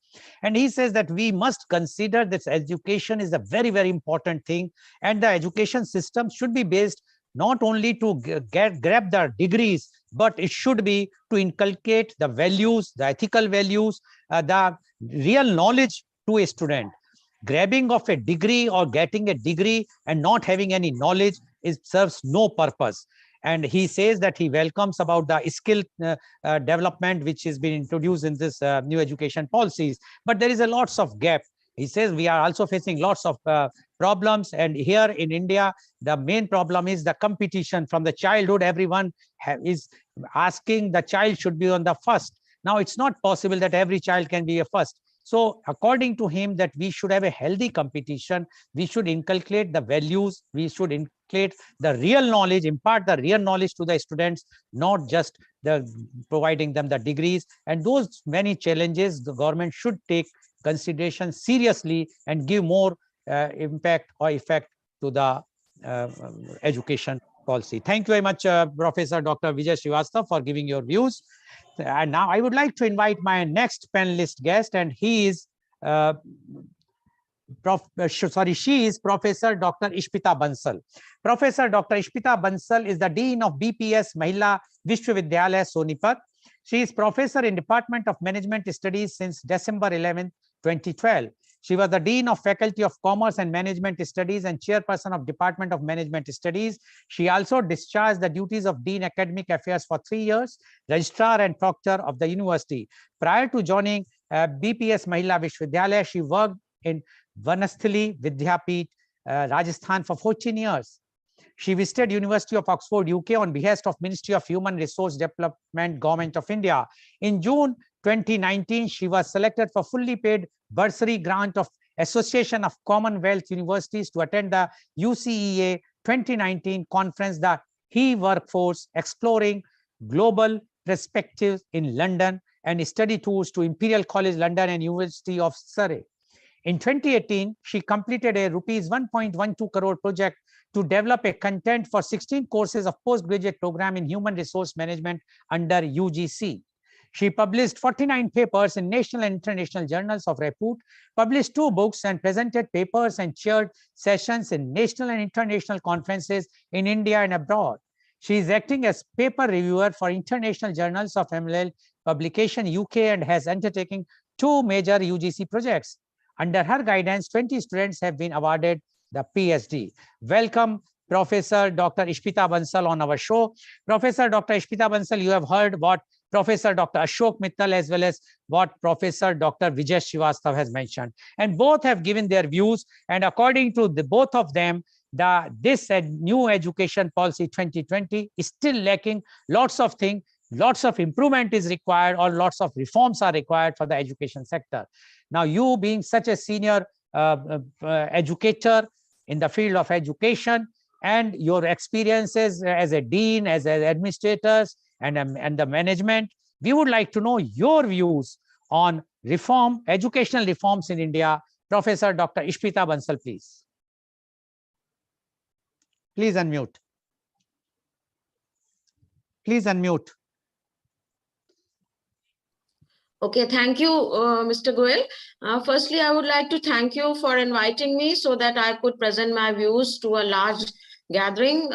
[SPEAKER 1] And he says that we must consider this education is a very, very important thing, and the education system should be based not only to grab the degrees, but it should be to inculcate the values, the ethical values, the real knowledge to a student. Grabbing of a degree or getting a degree and not having any knowledge serves no purpose. And he says that he welcomes about the skill development which has been introduced in this new education policies, but there is a lots of gap. He says we are also facing lots of problems, and here in India the main problem is the competition from the childhood. Everyone is asking the child should be on the first. Now it's not possible that every child can be a first. So according to him, that we should have a healthy competition, we should inculcate the values, we should inculcate the real knowledge, impart the real knowledge to the students, not just providing them the degrees. And those many challenges the government should take consideration seriously and give more impact or effect to the education policy. Thank you very much, Professor Dr. Vijay Srivastava, for giving your views. And now I would like to invite my next panelist guest, and he is she is Professor Dr. 𝐂𝐀𝐑𝐔 Bansal. Professor Dr. 𝐂𝐀𝐑𝐔 Bansal is the Dean of BPS Mahila Vishwavidyalaya, Sonipat. She is Professor in Department of Management Studies since December 11, 2012. She was the Dean of Faculty of Commerce and Management Studies and Chairperson of Department of Management Studies. She also discharged the duties of Dean Academic Affairs for 3 years, Registrar and Proctor of the University. Prior to joining BPS Mahila Vishwavidyalaya, she worked in Vanasthali Vidyapith, Rajasthan for 14 years. She visited University of Oxford, UK on behest of Ministry of Human Resource Development, Government of India. In June 2019, she was selected for fully paid bursary grant of Association of Commonwealth Universities to attend the UCEA 2019 conference, the HE Workforce Exploring Global Perspectives in London, and study tours to Imperial College London and University of Surrey. In 2018, she completed a rupees 1.12 crore project to develop a content for 16 courses of postgraduate program in human resource management under UGC. She published 49 papers in national and international journals of repute, published 2 books, and presented papers and chaired sessions in national and international conferences in India and abroad. She is acting as paper reviewer for international journals of MLL publication UK and has undertaken 2 major UGC projects. Under her guidance, 20 students have been awarded the PhD. Welcome, Professor Dr. Ishpita Bansal on our show. Professor Dr. Ishpita Bansal, you have heard what Professor Dr. Ashok Mittal as well as what Professor Dr. Vijay Srivastava has mentioned. And both have given their views. And according to both of them, this new education policy 2020 is still lacking lots of things. Lots of improvement is required, or lots of reforms are required for the education sector. Now, you being such a senior educator in the field of education, and your experiences as a dean, as administrators, and the management, we would like to know your views on educational reforms in India. Professor Dr. Ishpita Bansal, please. Please unmute. Please unmute.
[SPEAKER 4] Okay, thank you, Mr. Goel. Firstly, I would like to thank you for inviting me so that I could present my views to a large gathering.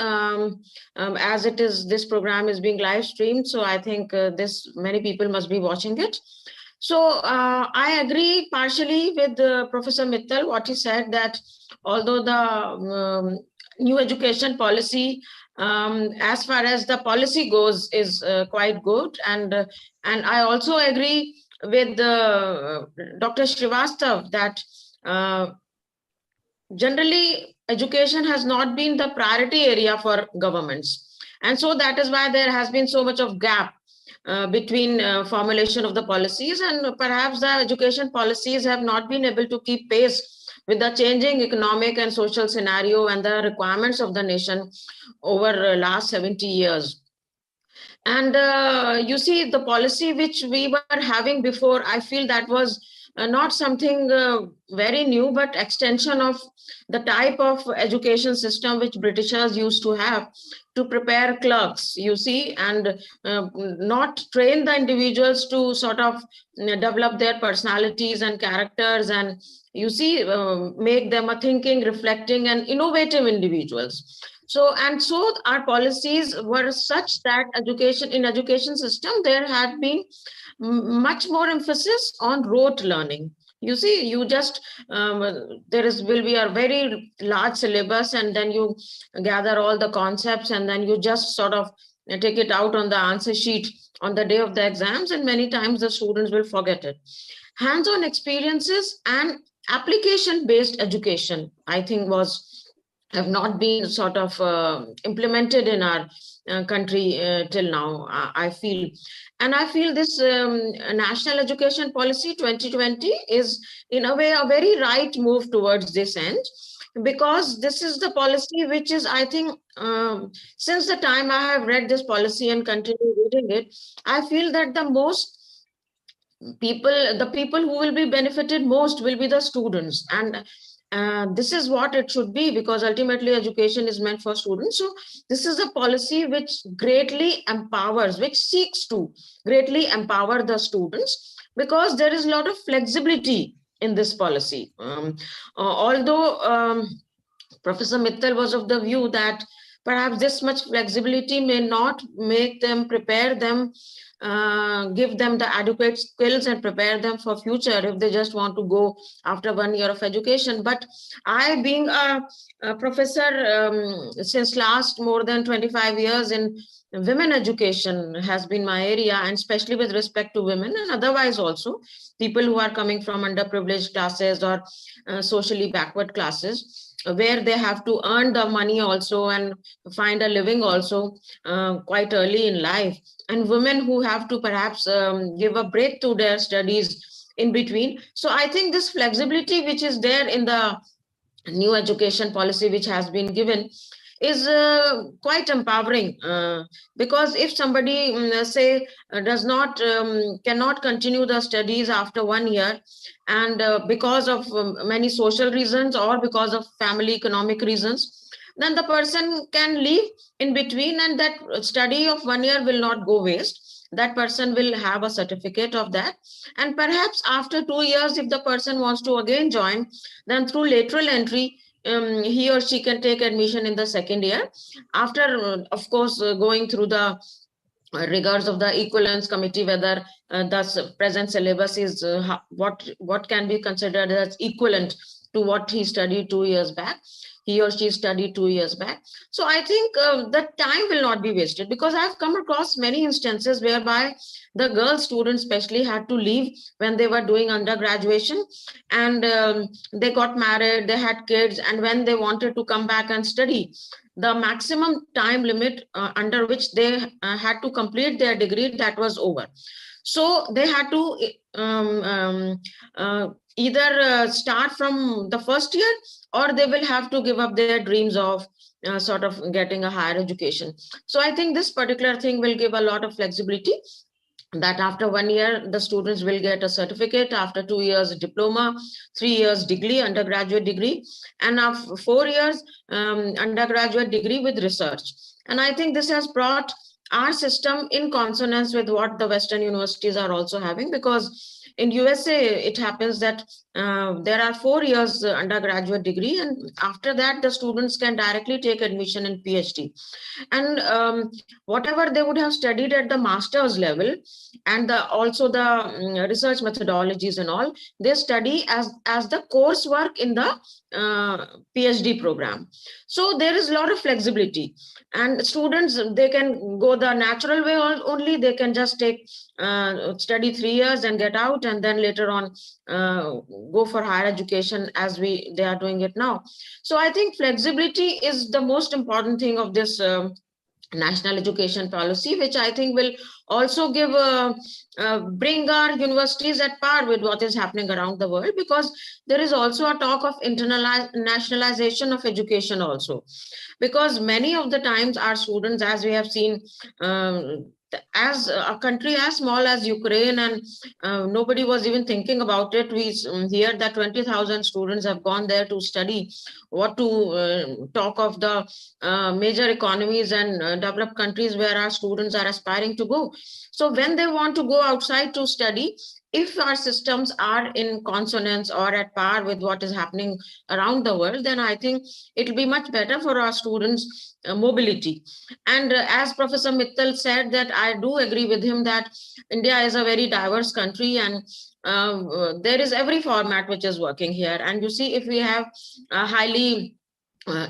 [SPEAKER 4] As this program is being live streamed, so I think many people must be watching it. So I agree partially with Professor Mittal, what he said, that although the new education policy, as far as the policy goes, is quite good, and I also agree with Dr. Srivastava that generally education has not been the priority area for governments, and so that is why there has been so much of gap between formulation of the policies, and perhaps the education policies have not been able to keep pace with the changing economic and social scenario and the requirements of the nation over the last 70 years. And you see, the policy which we were having before, I feel that was not something very new, but extension of the type of education system which Britishers used to have to prepare clerks, you see, and not train the individuals to sort of develop their personalities and characters, and you see, make them a thinking, reflecting, and innovative individuals. So our policies were such that education system, there had been much more emphasis on rote learning. You see, you just will be a very large syllabus, and then you gather all the concepts, and then you just sort of take it out on the answer sheet on the day of the exams, and many times the students will forget it. Hands-on experiences and application-based education, I think, have not been sort of implemented in our country till now, I feel. And I feel this National Education Policy 2020 is, in a way, a very right move towards this end, because this is the policy which is, I think, since the time I have read this policy and continue reading it, I feel that the people who will be benefited most will be the students. And this is what it should be, because ultimately education is meant for students. So this is a policy which greatly empowers, which seeks to greatly empower the students, because there is a lot of flexibility in this policy. Although Professor Mittal was of the view that perhaps this much flexibility may not make them, prepare them, give them the adequate skills and prepare them for future if they just want to go after 1 year of education. But I, being a professor since last more than 25 years in women education has been my area, and especially with respect to women and otherwise also people who are coming from underprivileged classes or socially backward classes, where they have to earn the money also and find a living also quite early in life, and women who have to perhaps give a break to their studies in between. So I think this flexibility which is there in the new education policy which has been given is quite empowering, because if somebody say cannot continue the studies after 1 year, and because of many social reasons or because of family economic reasons, then the person can leave in between, and that study of 1 year will not go waste. That person will have a certificate of that, and perhaps after 2 years, if the person wants to again join, then through lateral entry he or she can take admission in the second year, after of course going through the regards of the equivalence committee, whether the present syllabus is what can be considered as equivalent to what he studied 2 years back. He or she studied 2 years back. So I think the time will not be wasted, because I've come across many instances whereby the girl students especially had to leave when they were doing undergraduation, and they got married, they had kids, and when they wanted to come back and study, the maximum time limit under which they had to complete their degree, that was over. So they had to either start from the first year, or they will have to give up their dreams of sort of getting a higher education. So I think this particular thing will give a lot of flexibility, that after 1 year, the students will get a certificate, after 2 years, diploma, 3 years degree, undergraduate degree, and after 4 years, undergraduate degree with research. And I think this has brought our system in consonance with what the Western universities are also having, because in USA, it happens that there are 4 years undergraduate degree, and after that, the students can directly take admission in PhD. And whatever they would have studied at the master's level, and also the research methodologies and all, they study as the coursework in the PhD program. So there is a lot of flexibility, and students, they can go the natural way only. They can just take study 3 years and get out, and then later on go for higher education as they are doing it now. So I think flexibility is the most important thing of this national education policy, which I think will also give bring our universities at par with what is happening around the world, because there is also a talk of internationalization of education also, because many of the times our students, as we have seen, as a country as small as Ukraine, and nobody was even thinking about it. We hear that 20,000 students have gone there to study. What to talk of the major economies and developed countries where our students are aspiring to go. So when they want to go outside to study, if our systems are in consonance or at par with what is happening around the world, then I think it will be much better for our students' mobility. And as Professor Mittal said, that I do agree with him that India is a very diverse country, and there is every format which is working here. And you see, if we have a highly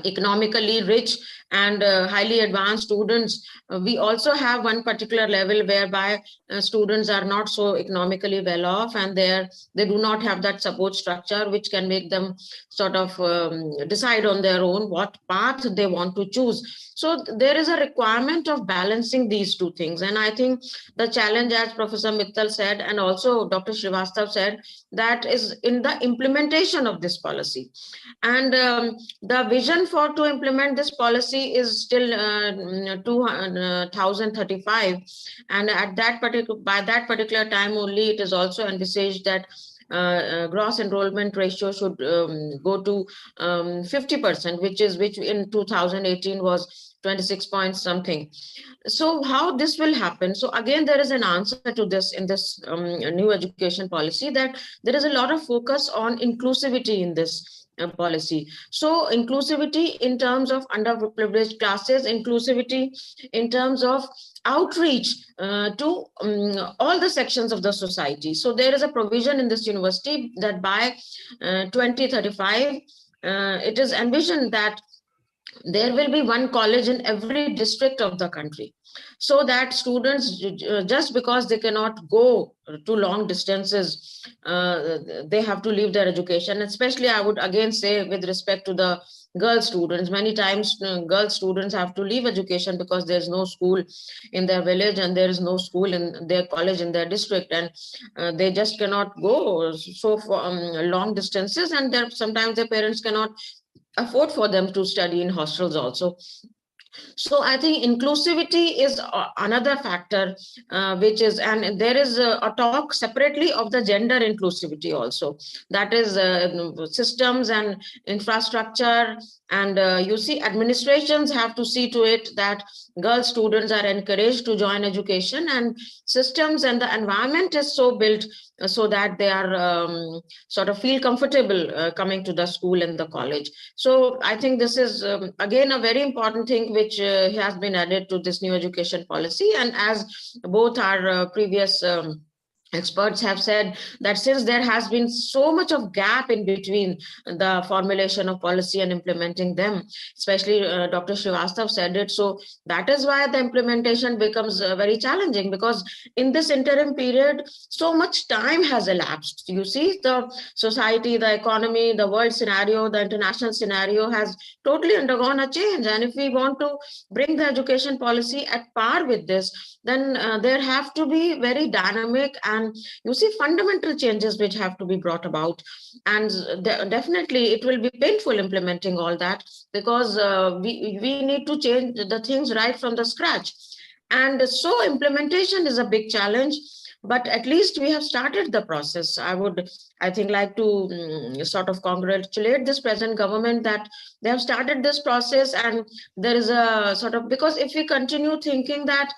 [SPEAKER 4] economically rich and highly advanced students, we also have one particular level whereby students are not so economically well off, and they do not have that support structure which can make them sort of decide on their own what path they want to choose. So there is a requirement of balancing these two things. And I think the challenge, as Professor Mittal said, and also Dr. Srivastav said, that is in the implementation of this policy. And the vision to implement this policy is still 2035, and at by that particular time only, it is also envisaged that gross enrollment ratio should go to 50%, which in 2018 was 26 point something. So how this will happen? So again, there is an answer to this in this new education policy, that there is a lot of focus on inclusivity in this policy. So inclusivity in terms of underprivileged classes, inclusivity in terms of outreach to all the sections of the society. So there is a provision in this university that by 2035, it is envisioned that there will be one college in every district of the country, so that students, just because they cannot go to long distances, they have to leave their education. Especially, I would again say, with respect to the girl students, many times girl students have to leave education because there's no school in their village, and there is no school in their college in their district, and they just cannot go so long distances, and sometimes their parents cannot afford for them to study in hostels also. So I think inclusivity is another factor, which is, and there is a talk separately of the gender inclusivity also. That is systems and infrastructure, and you see, administrations have to see to it that girl students are encouraged to join education, and systems and the environment is so built so that they are sort of feel comfortable coming to the school and the college. So I think this is again a very important thing which has been added to this new education policy. And as both our previous experts have said that since there has been so much of gap in between the formulation of policy and implementing them, especially Dr. Srivastav said it, so that is why the implementation becomes very challenging, because in this interim period so much time has elapsed. You see, the society, the economy, the world scenario, the international scenario has totally undergone a change, and if we want to bring the education policy at par with this, then there have to be very dynamic and you see fundamental changes which have to be brought about. And definitely it will be painful implementing all that, because we need to change the things right from the scratch. And so implementation is a big challenge, but at least we have started the process. I think like to sort of congratulate this present government that they have started this process. And there is a sort of, because if we continue thinking that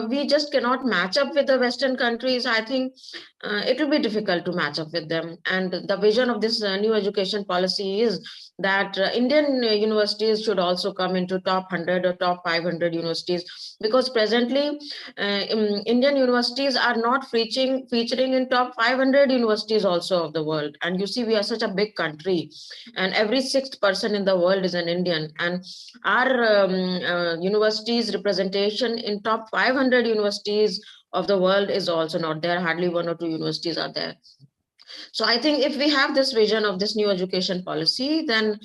[SPEAKER 4] we just cannot match up with the Western countries, I think it will be difficult to match up with them. And the vision of this new education policy is that Indian universities should also come into top 100 or top 500 universities, because presently Indian universities are not featuring in top 500 universities also of the world. And you see, we are such a big country, and every sixth person in the world is an Indian, and our universities representation in top 500 universities of the world is also not there. Hardly 1 or 2 universities are there. So I think if we have this vision of this new education policy, then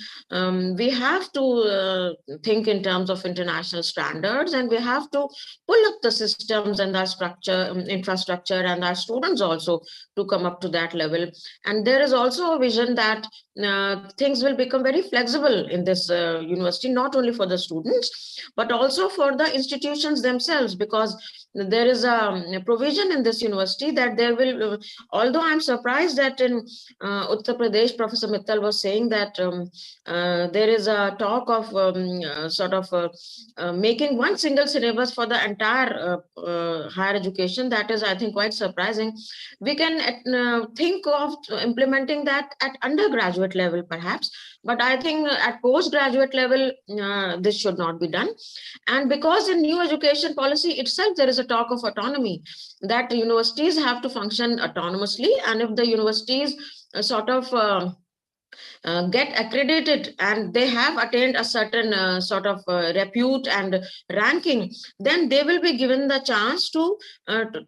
[SPEAKER 4] we have to think in terms of international standards, and we have to pull up the systems and the structure, infrastructure, and our students also to come up to that level. And there is also a vision that things will become very flexible in this university, not only for the students, but also for the institutions themselves, because there is a provision in this university that there will, although I'm surprised that in Uttar Pradesh, Professor Mittal was saying that there is a talk of making one single syllabus for the entire higher education. That is, I think, quite surprising. We can think of implementing that at undergraduate level, perhaps, but I think at postgraduate level, this should not be done. And because in new education policy itself, there is a talk of autonomy, that universities have to function autonomously, and if the universities get accredited and they have attained a certain repute and ranking, then they will be given the chance to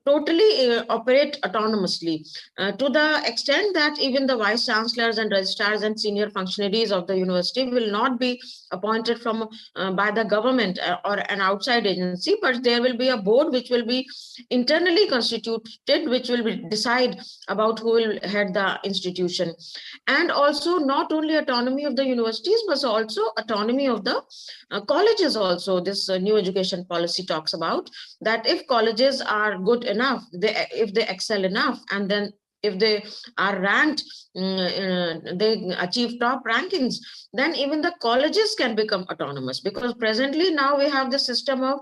[SPEAKER 4] totally operate autonomously, to the extent that even the vice chancellors and registrars and senior functionaries of the university will not be appointed from by the government or an outside agency, but there will be a board which will be internally constituted, which will decide about who will head the institution. And also not only autonomy of the universities, but also autonomy of the colleges also. This new education policy talks about that if colleges are good enough, if they excel enough, and then if they are ranked, they achieve top rankings, then even the colleges can become autonomous. Because presently now we have the system of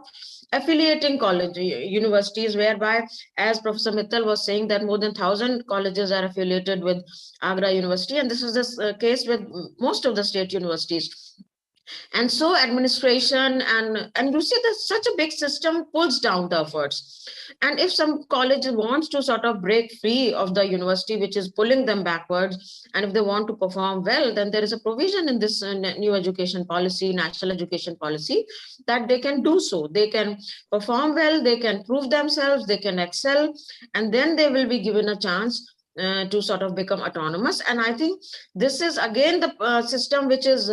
[SPEAKER 4] affiliating college universities, whereby, as Professor Mittal was saying, that more than 1,000 colleges are affiliated with Agra University, and this is the case with most of the state universities. And so administration and you see that such a big system pulls down the efforts. And if some college wants to sort of break free of the university which is pulling them backwards, and if they want to perform well, then there is a provision in this new education policy, national education policy, that they can do so. They can perform well, they can prove themselves, they can excel, and then they will be given a chance to sort of become autonomous. And I think this is again the system which is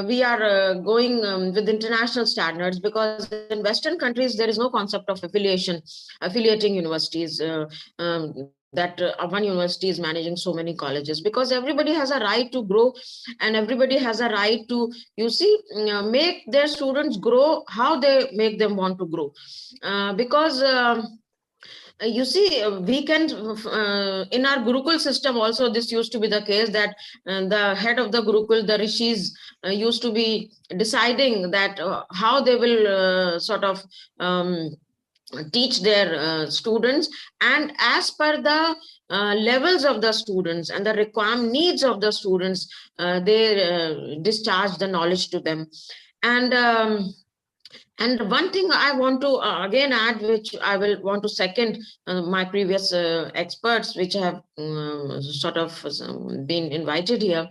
[SPEAKER 4] we are going with international standards, because in Western countries there is no concept of affiliating universities, that one university is managing so many colleges, because everybody has a right to grow, and everybody has a right to, you see, make their students grow how they make them want to grow, because you see, we can, in our Gurukul system also, this used to be the case, that the head of the Gurukul, the rishis, used to be deciding that how they will teach their students, and as per the levels of the students and the requirement needs of the students, they discharge the knowledge to them. And And one thing I want to again add, which I will want to second my previous experts, which have sort of been invited here,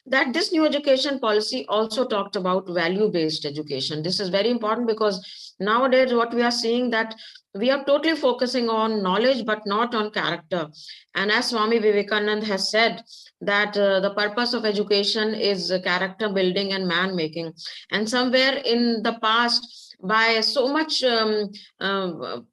[SPEAKER 4] that this new education policy also talked about value-based education. This is very important because nowadays what we are seeing that we are totally focusing on knowledge, but not on character. And as Swami Vivekananda has said, that the purpose of education is character building and man making. And somewhere in the past, by so much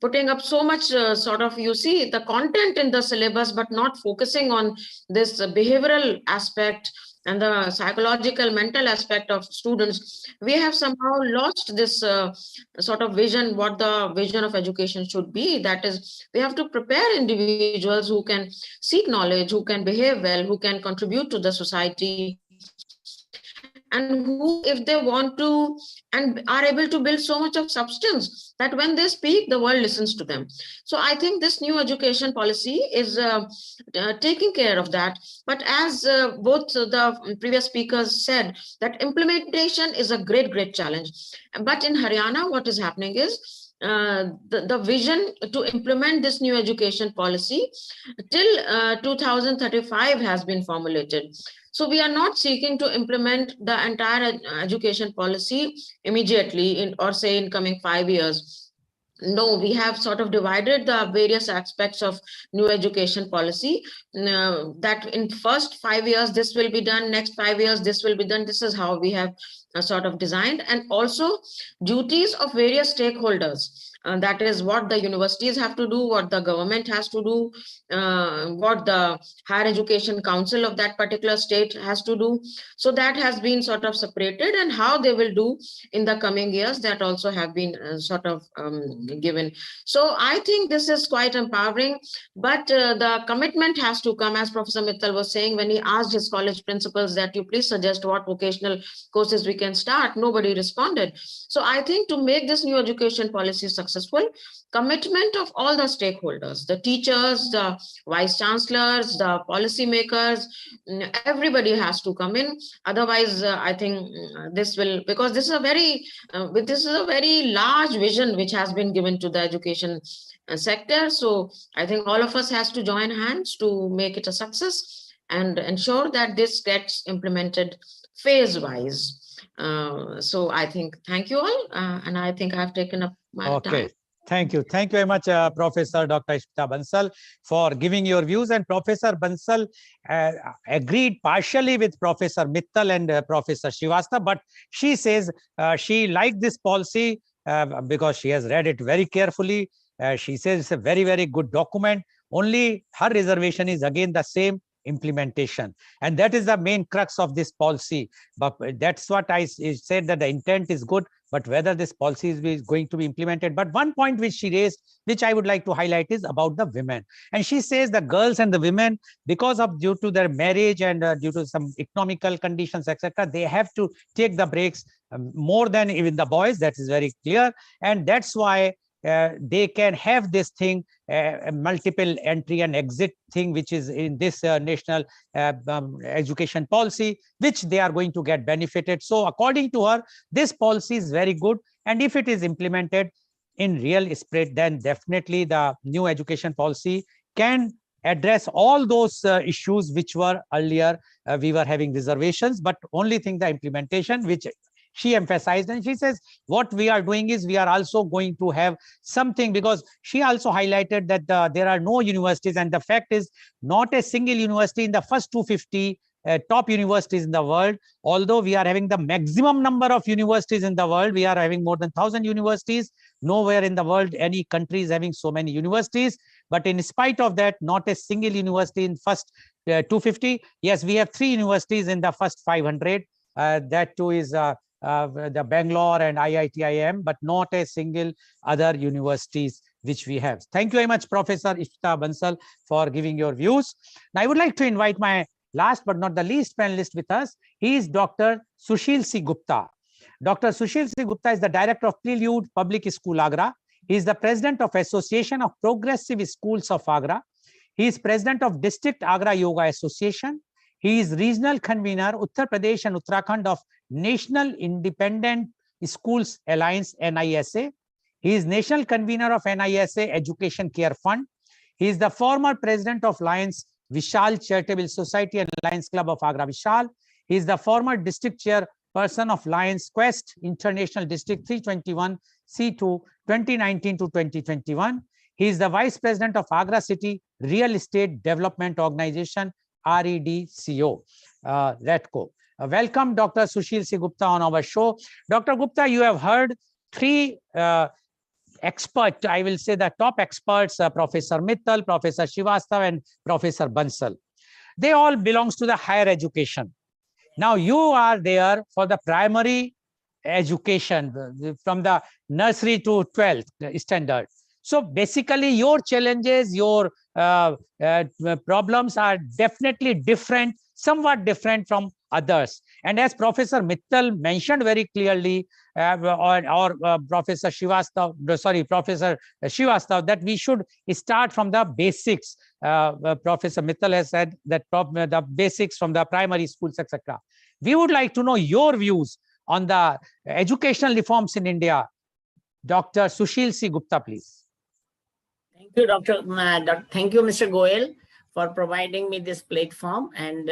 [SPEAKER 4] putting up so much sort of, you see the content in the syllabus, but not focusing on this behavioral aspect and the psychological mental aspect of students, we have somehow lost this sort of vision, what the vision of education should be. That is, we have to prepare individuals who can seek knowledge, who can behave well, who can contribute to the society, and who, if they want to and are able to build so much of substance that when they speak, the world listens to them. So I think this new education policy is taking care of that. But as both the previous speakers said, that implementation is a great challenge. But in Haryana, what is happening is the vision to implement this new education policy till 2035 has been formulated. So we are not seeking to implement the entire education policy immediately or say in coming 5 years. No, we have sort of divided the various aspects of new education policy, that in first 5 years this will be done, next 5 years this will be done. This is how we have sort of designed. And also duties of various stakeholders. That is what the universities have to do, what the government has to do, what the higher education council of that particular state has to do. So that has been sort of separated, and how they will do in the coming years, that also have been sort of given. So I think this is quite empowering, but the commitment has to come, as Professor Mittal was saying when he asked his college principals that you please suggest what vocational courses we can start. Nobody responded. So I think to make this new education policy successful, commitment of all the stakeholders, the teachers, the vice chancellors, the policymakers, everybody has to come in. Otherwise, I think this will, because this is a very large vision which has been given to the education sector. So I think all of us has to join hands to make it a success and ensure that this gets implemented phase-wise. So I think, thank you all, and I think I've taken up my time.
[SPEAKER 1] Thank you. Thank you very much, Professor Dr. Ishita Bansal, for giving your views. And Professor Bansal agreed partially with Professor Mittal and Professor Srivastava, but she says she liked this policy because she has read it very carefully. She says it's a very good document. Only her reservation is again the same: implementation. And that is the main crux of this policy. But that's what I said, that the intent is good, but whether this policy is going to be implemented. But one point which she raised, which I would like to highlight, is about the women. And she says the girls and the women, because of due to their marriage and due to some economical conditions, etc., they have to take the breaks more than even the boys. That is very clear. And that's why they can have this thing, multiple entry and exit thing, which is in this national education policy, which they are going to get benefited. So according to her, this policy is very good. And if it is implemented in real spirit, then definitely the new education policy can address all those issues which were earlier we were having reservations. But only thing, the implementation, which she emphasized. And she says what we are doing is we are also going to have something, because she also highlighted that there are no universities, and the fact is not a single university in the first 250 top universities in the world. Although we are having the maximum number of universities in the world, we are having more than 1,000 universities. Nowhere in the world any country is having so many universities. But in spite of that, not a single university in first 250. Yes, we have 3 universities in the first 500. That too is the Bangalore and IIT-IIM, but not a single other universities which we have. Thank you very much, Professor Ishita Bansal, for giving your views. Now I would like to invite my last but not the least panelist with us. He is Dr. Sushil C. Gupta. Dr. Sushil C. Gupta is the Director of Prelude Public School, Agra. He is the President of Association of Progressive Schools of Agra. He is President of District Agra Yoga Association. He is Regional Convener, Uttar Pradesh and Uttarakhand of National Independent Schools Alliance NISA. He is national convener of NISA Education Care Fund. He is the former president of Lions Vishal Charitable Society and Lions Club of Agra Vishal. He is the former district chairperson of Lions Quest International District 321 C2 2019 to 2021. He is the vice president of Agra City Real Estate Development Organization REDCO. REDCO. Welcome, Dr. Sushil C. Gupta on our show. Dr. Gupta, you have heard three experts, I will say the top experts, Professor Mittal, Professor Srivastava, and Professor Bansal. They all belongs to the higher education. Now you are there for the primary education from the nursery to 12th standard. So basically your challenges, your problems are definitely different, somewhat different from others. And as Professor Mittal mentioned very clearly, or Professor Srivastava, that we should start from the basics. Professor Mittal has said that the basics from the primary schools, etc. We would like to know your views on the educational reforms in India. Dr. Sushil C. Gupta, please.
[SPEAKER 5] Thank you, Thank you, Mr. Goel, for providing me this platform. And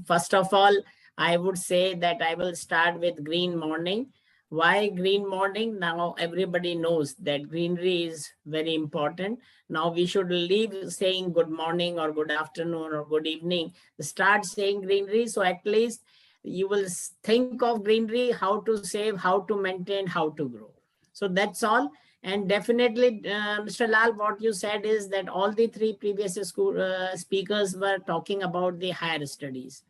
[SPEAKER 5] first of all, I would say that I will start with green morning. Why green morning? Now everybody knows that greenery is very important. Now we should leave saying good morning or good afternoon or good evening. Start saying greenery. So at least you will think of greenery, how to save, how to maintain, how to grow. So that's all. And definitely, Mr. Lal, what you said is that all the three previous speakers were talking about the higher studies.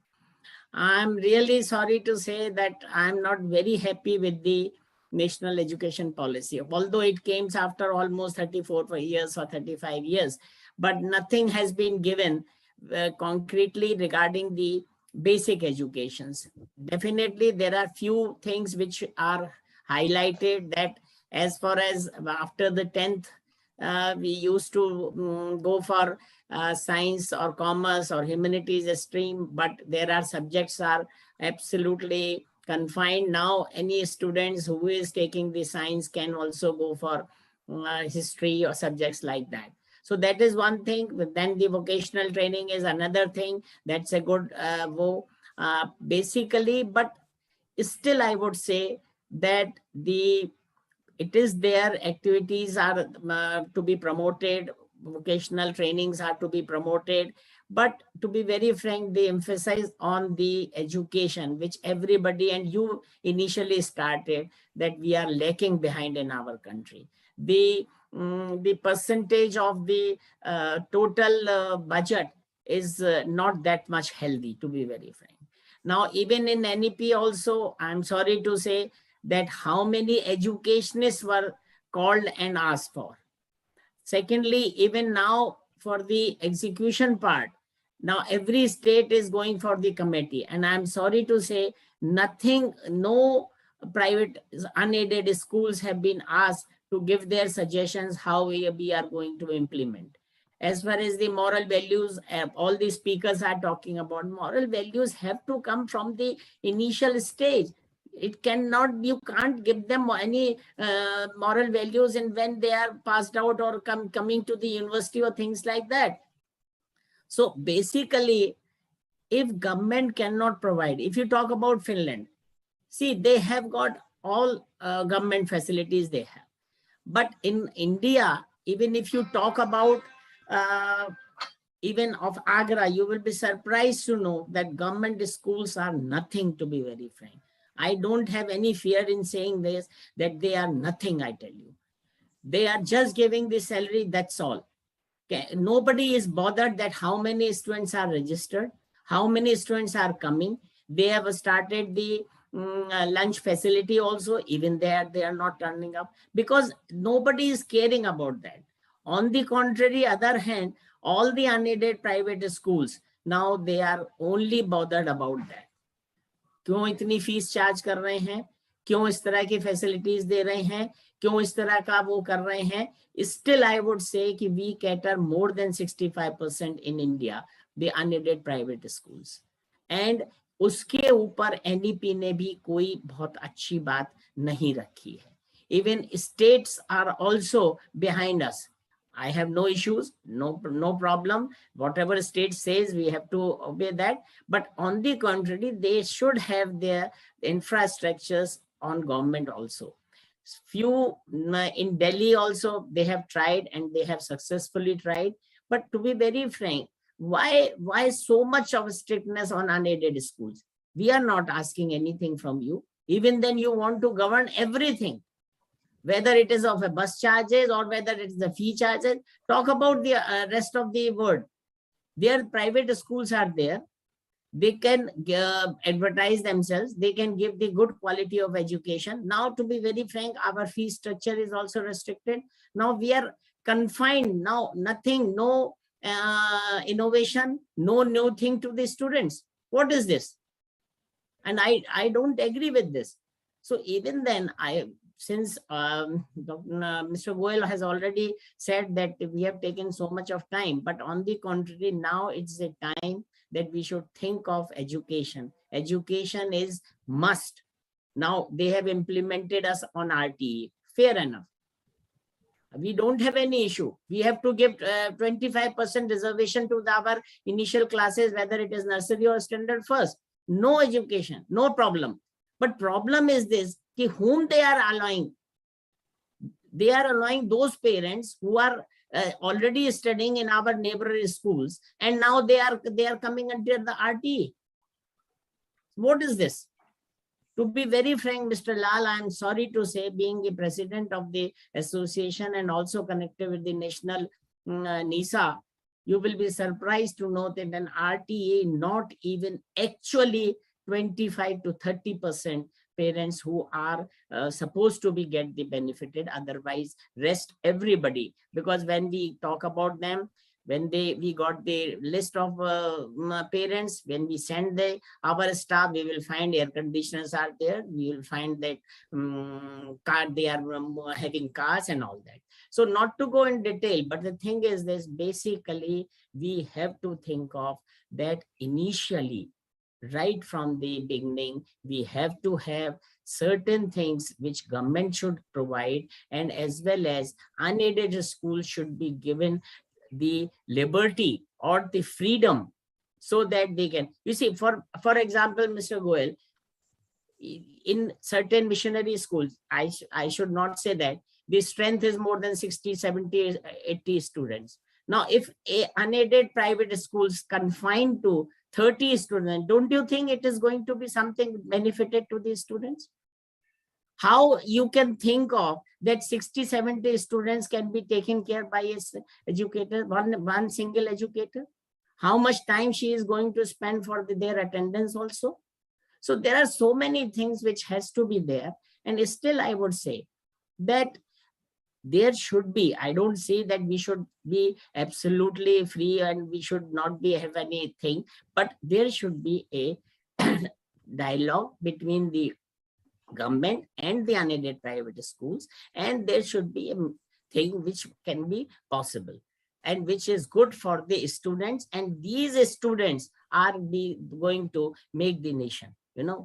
[SPEAKER 5] I'm really sorry to say that I'm not very happy with the national education policy, although it came after almost 34 years or 35 years, but nothing has been given concretely regarding the basic educations. Definitely, there are few things which are highlighted, that as far as after the 10th, we used to go for science or commerce or humanities stream, but there are subjects are absolutely confined. Now any students who is taking the science can also go for history or subjects like that. So that is one thing. Then the vocational training is another thing. That's a good basically, but still I would say that it is their activities are to be promoted, vocational trainings are to be promoted, but to be very frank, they emphasize on the education, which everybody, and you initially started, that we are lacking behind in our country. The percentage of the total budget is not that much healthy, to be very frank. Now, even in NEP also, I'm sorry to say that how many educationists were called and asked for. Secondly, even now for the execution part, now every state is going for the committee. And I'm sorry to say nothing, no private unaided schools have been asked to give their suggestions how we are going to implement. As far as the moral values, all the speakers are talking about moral values have to come from the initial stage. It cannot, you can't give them any moral values and when they are passed out or coming to the university or things like that. So basically, if government cannot provide, if you talk about Finland, see, they have got all government facilities they have. But in India, even if you talk about even of Agra, you will be surprised to know that government schools are nothing, to be very frank. I don't have any fear in saying this, that they are nothing, I tell you. They are just giving the salary, that's all. Okay. Nobody is bothered that how many students are registered, how many students are coming. They have started the lunch facility also, even there they are not turning up because nobody is caring about that. On the contrary, other hand, all the unaided private schools, now they are only bothered about that. क्यों इतनी fees charge कर रहे हैं, क्यों इस तरह की facilities दे रहे हैं, क्यों इस तरह का वो कर रहे हैं. Still I would say कि we cater more than 65% in India, the unaided private schools. And उसके ऊपर NEP ने भी कोई बहुत अच्छी बात नहीं रखी है. Even states are also behind us. I have no issues, no problem. Whatever state says, we have to obey that. But on the contrary, they should have their infrastructures on government also. Few in Delhi also, they have tried and they have successfully tried. But to be very frank, why so much of strictness on unaided schools? We are not asking anything from you. Even then you want to govern everything, whether it is of a bus charges or whether it is the fee charges. Talk about the rest of the world. Their private schools are there. They can advertise themselves. They can give the good quality of education. Now, to be very frank, our fee structure is also restricted. Now we are confined. Now nothing, no innovation, no new thing to the students. What is this? And I don't agree with this. So even then, since Mr. Goel has already said that we have taken so much of time, but on the contrary, now it's a time that we should think of education. Education is must. Now they have implemented us on RTE, fair enough. We don't have any issue. We have to give 25% reservation to our initial classes, whether it is nursery or standard first. No education, no problem. But problem is this, whom they are allowing. They are allowing those parents who are already studying in our neighboring schools, and now they are coming under the RTE. What is this? To be very frank, Mr. Lal, I am sorry to say, being the president of the association and also connected with the national NISA, you will be surprised to know that an RTE, not even actually 25 to 30% parents who are supposed to be get the benefited, otherwise rest everybody. Because when we talk about them, when we got the list of parents, when we send our staff, we will find air conditioners are there, we will find that they are having cars and all that. So not to go in detail, but the thing is this, basically we have to think of that initially, right from the beginning, we have to have certain things which government should provide, and as well as unaided schools should be given the liberty or the freedom so that they can, you see, for example, Mr. Goel, in certain missionary schools, I should not say that the strength is more than 60, 70, 80 students. Now, if a unaided private schools confined to 30 students, don't you think it is going to be something benefited to these students? How you can think of that 60, 70 students can be taken care by a educator, one single educator? How much time she is going to spend for their attendance also? So there are so many things which has to be there. And still I would say that there should be, I don't say that we should be absolutely free and we should not be have anything, but there should be a dialogue between the government and the unaided private schools, and there should be a thing which can be possible and which is good for the students, and these students are going to make the nation,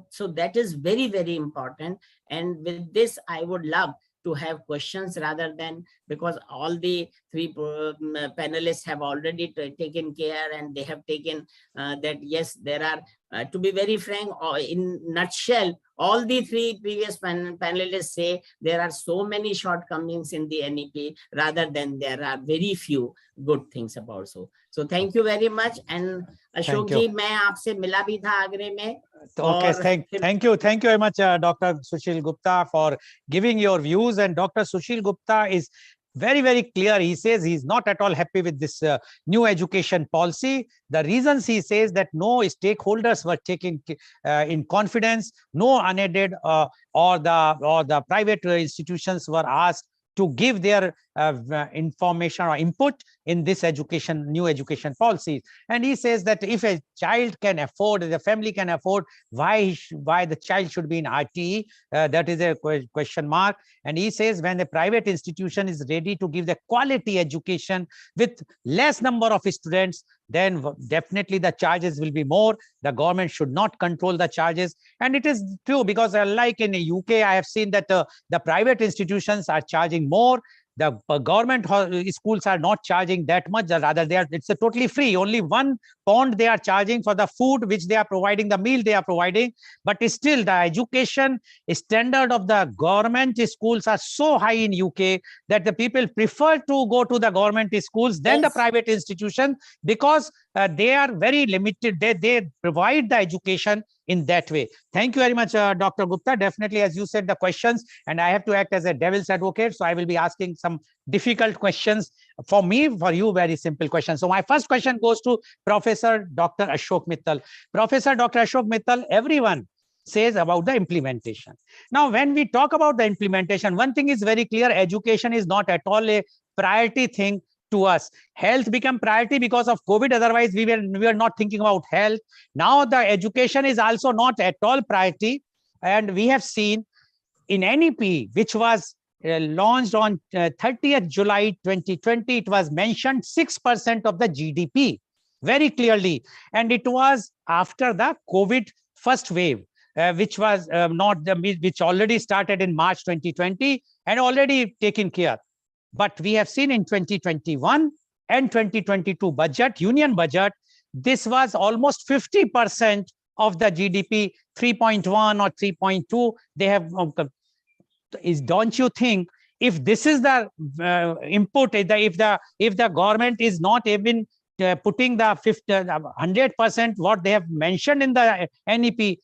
[SPEAKER 5] so that is very, very important. And with this, I would love to have questions rather than, because all the three panelists have already taken care and they have taken that, yes, there are, to be very frank, in nutshell, all the three previous panelists say there are so many shortcomings in the NEP rather than there are very few good things about. So thank you very much. And Ashok ji, मैं आपसे मिला भी था आगरे में.
[SPEAKER 1] Okay, thank you very much, Dr. Sushil Gupta, for giving your views. And Dr. Sushil Gupta is very, very clear. He says he's not at all happy with this new education policy. The reasons he says that no stakeholders were taken in confidence, no unaided or the private institutions were asked to give their information or input in this new education policies. And he says that if a child can afford, the family can afford, why the child should be in RTE, that is a question mark. And he says when the private institution is ready to give the quality education with less number of students, then definitely the charges will be more. The government should not control the charges. And it is true, because like in the UK, I have seen that the private institutions are charging more. The government schools are not charging that much. Rather, it's a totally free. Only £1 they are charging for the food which they are providing, the meal they are providing. But still, the education standard of the government schools are so high in UK that the people prefer to go to the government schools than the
[SPEAKER 5] Yes.
[SPEAKER 1] private institution, because they are very limited. They provide the education in that way. Thank you very much, Dr. Gupta. Definitely, as you said, the questions, and I have to act as a devil's advocate, so I will be asking some difficult questions for me, for you, very simple questions. So my first question goes to Professor Dr. Ashok Mittal. Professor Dr. Ashok Mittal, everyone says about the implementation. Now, when we talk about the implementation, one thing is very clear: education is not at all a priority thing to us. Health became priority because of COVID. Otherwise, we were not thinking about health. Now, the education is also not at all priority. And we have seen in NEP, which was launched on 30th July 2020, it was mentioned 6% of the GDP very clearly. And it was after the COVID first wave, which was which already started in March 2020 and already taken care. But we have seen in 2021 and 2022 budget, union budget, this was almost 50% of the GDP, 3.1 or 3.2. They have, don't you think, if this is the input, if the government is not even putting the 100% what they have mentioned in the NEP,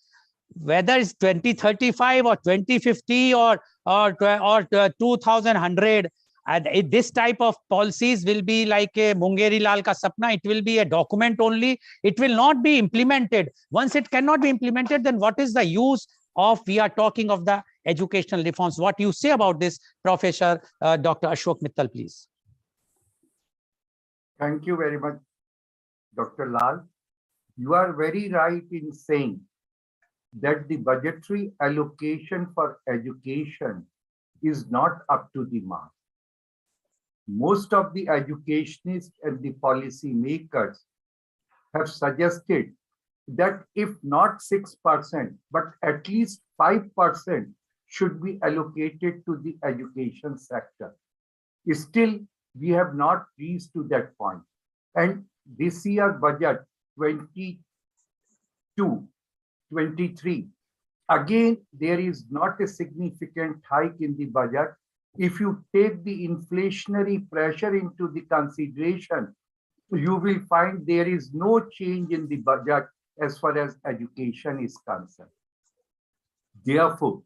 [SPEAKER 1] whether it's 2035 or 2050 or 2100, and this type of policies will be like a Mungeri Lal ka sapna. It will be a document only. It will not be implemented. Once it cannot be implemented, then what is the use of, we are talking of the educational reforms? What you say about this, Professor Dr. Ashok Mittal, please?
[SPEAKER 2] Thank you very much, Dr. Lal. You are very right in saying that the budgetary allocation for education is not up to the mark. Most of the educationists and the policy makers have suggested that if not 6%, but at least 5% should be allocated to the education sector. Still, we have not reached to that point. And this year budget 22-23, again, there is not a significant hike in the budget. If you take the inflationary pressure into the consideration, you will find there is no change in the budget as far as education is concerned. Therefore,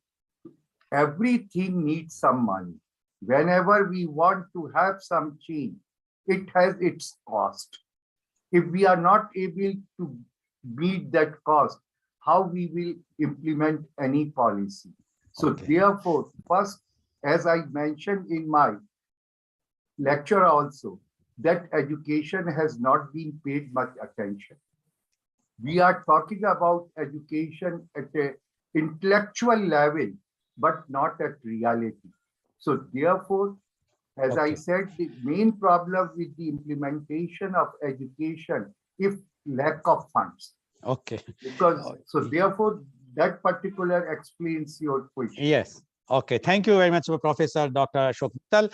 [SPEAKER 2] everything needs some money. Whenever we want to have some change, it has its cost. If we are not able to meet that cost, how we will implement any policy? So therefore, first, as I mentioned in my lecture also, that education has not been paid much attention. We are talking about education at an intellectual level, but not at reality. So therefore, as I said, the main problem with the implementation of education is lack of funds.
[SPEAKER 1] Okay.
[SPEAKER 2] Because so therefore, that particular explains your question.
[SPEAKER 1] Yes. Okay. Thank you very much, Professor Dr. Ashok Mittal.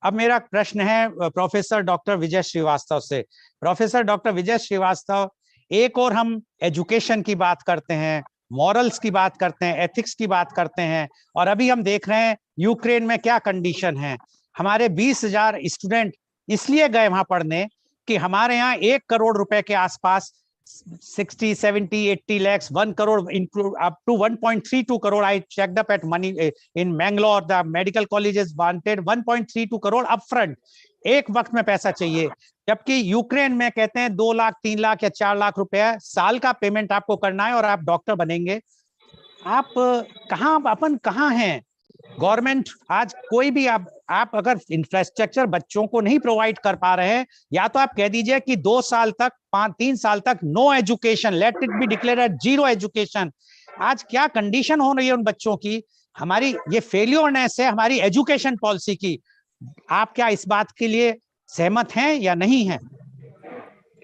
[SPEAKER 1] अब मेरा प्रश्न है professor doctor विजय श्रीवास्तव से। Professor doctor विजय श्रीवास्तव, एक और हम education की बात करते हैं, मॉरल्स की बात करते हैं, एथिक्स की बात करते हैं, और अभी हम देख रहे हैं यूक्रेन में क्या कंडीशन है। हमारे 20,000 स्टूडेंट इसलिए गए वहां पढ़ने कि हमारे यहाँ 1 करोड़ रुपए के आसपास 60, 70, 80 lakhs, 1 crore, include up to 1.32 crore. I checked up at money in Mangalore. The medical colleges wanted 1.32 crore upfront. एक वक्त में पैसा चाहिए, जबकि यूक्रेन में कहते हैं 2 लाख, 3 लाख या 4 लाख रुपए साल का पेमेंट आपको करना है और आप डॉक्टर बनेंगे। आप कहाँ, अपन कहाँ हैं? गवर्नमेंट आज कोई भी आप अगर इंफ्रास्ट्रक्चर बच्चों को नहीं प्रोवाइड कर पा रहे हैं, या तो आप कह दीजिए कि 2 साल तक, 3 साल तक no education, let it be declared zero education. आज क्या कंडीशन हो रही है उन बच्चों की? हमारी ये फेलियरनेस है हमारी एजुकेशन पॉलिसी की। आप क्या इस बात के लिए सहमत हैं या नहीं हैं?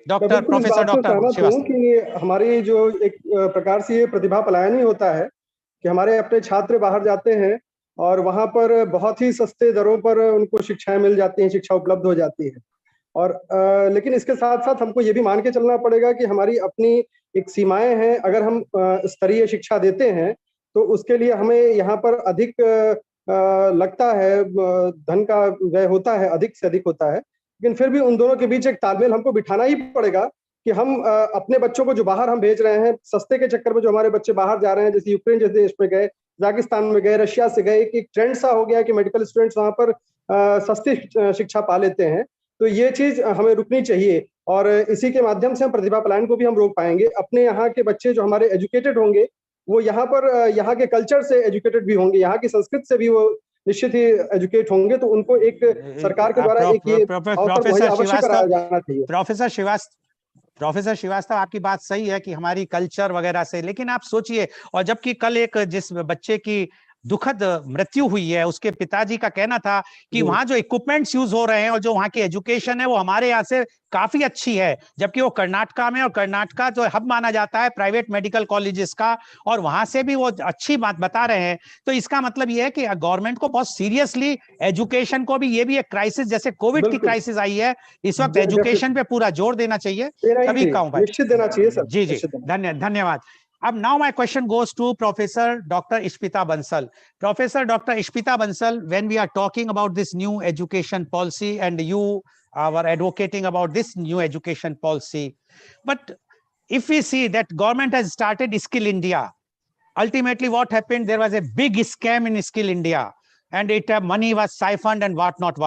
[SPEAKER 1] डॉक्टर
[SPEAKER 3] बिल्कुल इस
[SPEAKER 1] प्रोफेसर
[SPEAKER 3] बात से
[SPEAKER 1] डॉक्टर
[SPEAKER 3] सहमत हूँ
[SPEAKER 1] श्रीवास्तव।
[SPEAKER 3] कि हमारी जो एक प्रकार से ये प्रतिभा पलायन ही होता है कि हमारे अपने छात्र बाहर जाते हैं और वहाँ पर बहुत ही सस्ते दरों पर उनको शिक्षाएं मिल जाती हैं, शिक्षा उपलब्ध हो जाती है। और लेकिन इसके साथ साथ हमको ये भी मान के चलना पड़ेगा कि हमारी अपनी एक सीमाएं हैं। अगर हम स्तरीय शिक्षा देते हैं तो उसके लिए हमें यहाँ पर अधिक लगता है, धन का व्यय होता है, अधिक से अधिक होता है। लेकिन फिर भी उन दोनों के बीच एक तालमेल हमको बिठाना ही पड़ेगा कि हम अपने बच्चों को जो बाहर हम भेज रहे हैं, सस्ते के चक्कर में जो हमारे बच्चे बाहर जा रहे हैं, जैसे यूक्रेन जैसे देश में गए, कजाकिस्तान में गए, रशिया से गए, एक ट्रेंड सा हो गया कि मेडिकल स्टूडेंट्स वहाँ पर सस्ती शिक्षा पा लेते हैं। तो ये चीज हमें रुकनी चाहिए और इसी के माध्यम से हम प्रतिभा पलायन को भी हम रोक पाएंगे। अपने यहाँ के बच्चे जो हमारे एजुकेटेड होंगे, वो यहाँ पर यहाँ के कल्चर से एजुकेटेड भी होंगे, यहाँ की संस्कृति से भी वो निश्चित ही एजुकेट होंगे। तो उनको एक सरकार के द्वारा एक ये अवसर मुहैया अवश्य कराया जाना चाहिए।
[SPEAKER 1] प्रोफेसर श्रीवास्तव, आपकी बात सही है कि हमारी कल्चर वगैरह से, लेकिन आप सोचिए, और जबकि कल एक जिस बच्चे की दुखद मृत्यु हुई है, उसके पिताजी का कहना था कि वहां जो इक्विपमेंट्स यूज हो रहे हैं और जो वहां की एजुकेशन है वो हमारे यहाँ से काफी अच्छी है, जबकि वो कर्नाटका में, और कर्नाटका जो हब माना जाता है प्राइवेट मेडिकल कॉलेजेस का, और वहां से भी वो अच्छी बात बता रहे हैं। तो इसका मतलब ये है कि गवर्नमेंट को बहुत सीरियसली एजुकेशन को भी, ये भी एक क्राइसिस जैसे कोविड की क्राइसिस आई है, इस वक्त एजुकेशन पे पूरा जोर देना चाहिए। सभी कहूँ भाई,
[SPEAKER 3] निश्चित देना चाहिए सर।
[SPEAKER 1] जी जी, धन्यवाद। अब now my question goes to Professor Dr. Ishpita Bansal. Professor Dr. Ishpita Bansal, when we are talking about this new education policy, and you were advocating about this new education policy, but if we see that government has started Skill India, ultimately what happened, there was a big scam in Skill India, and money was siphoned and whatnot.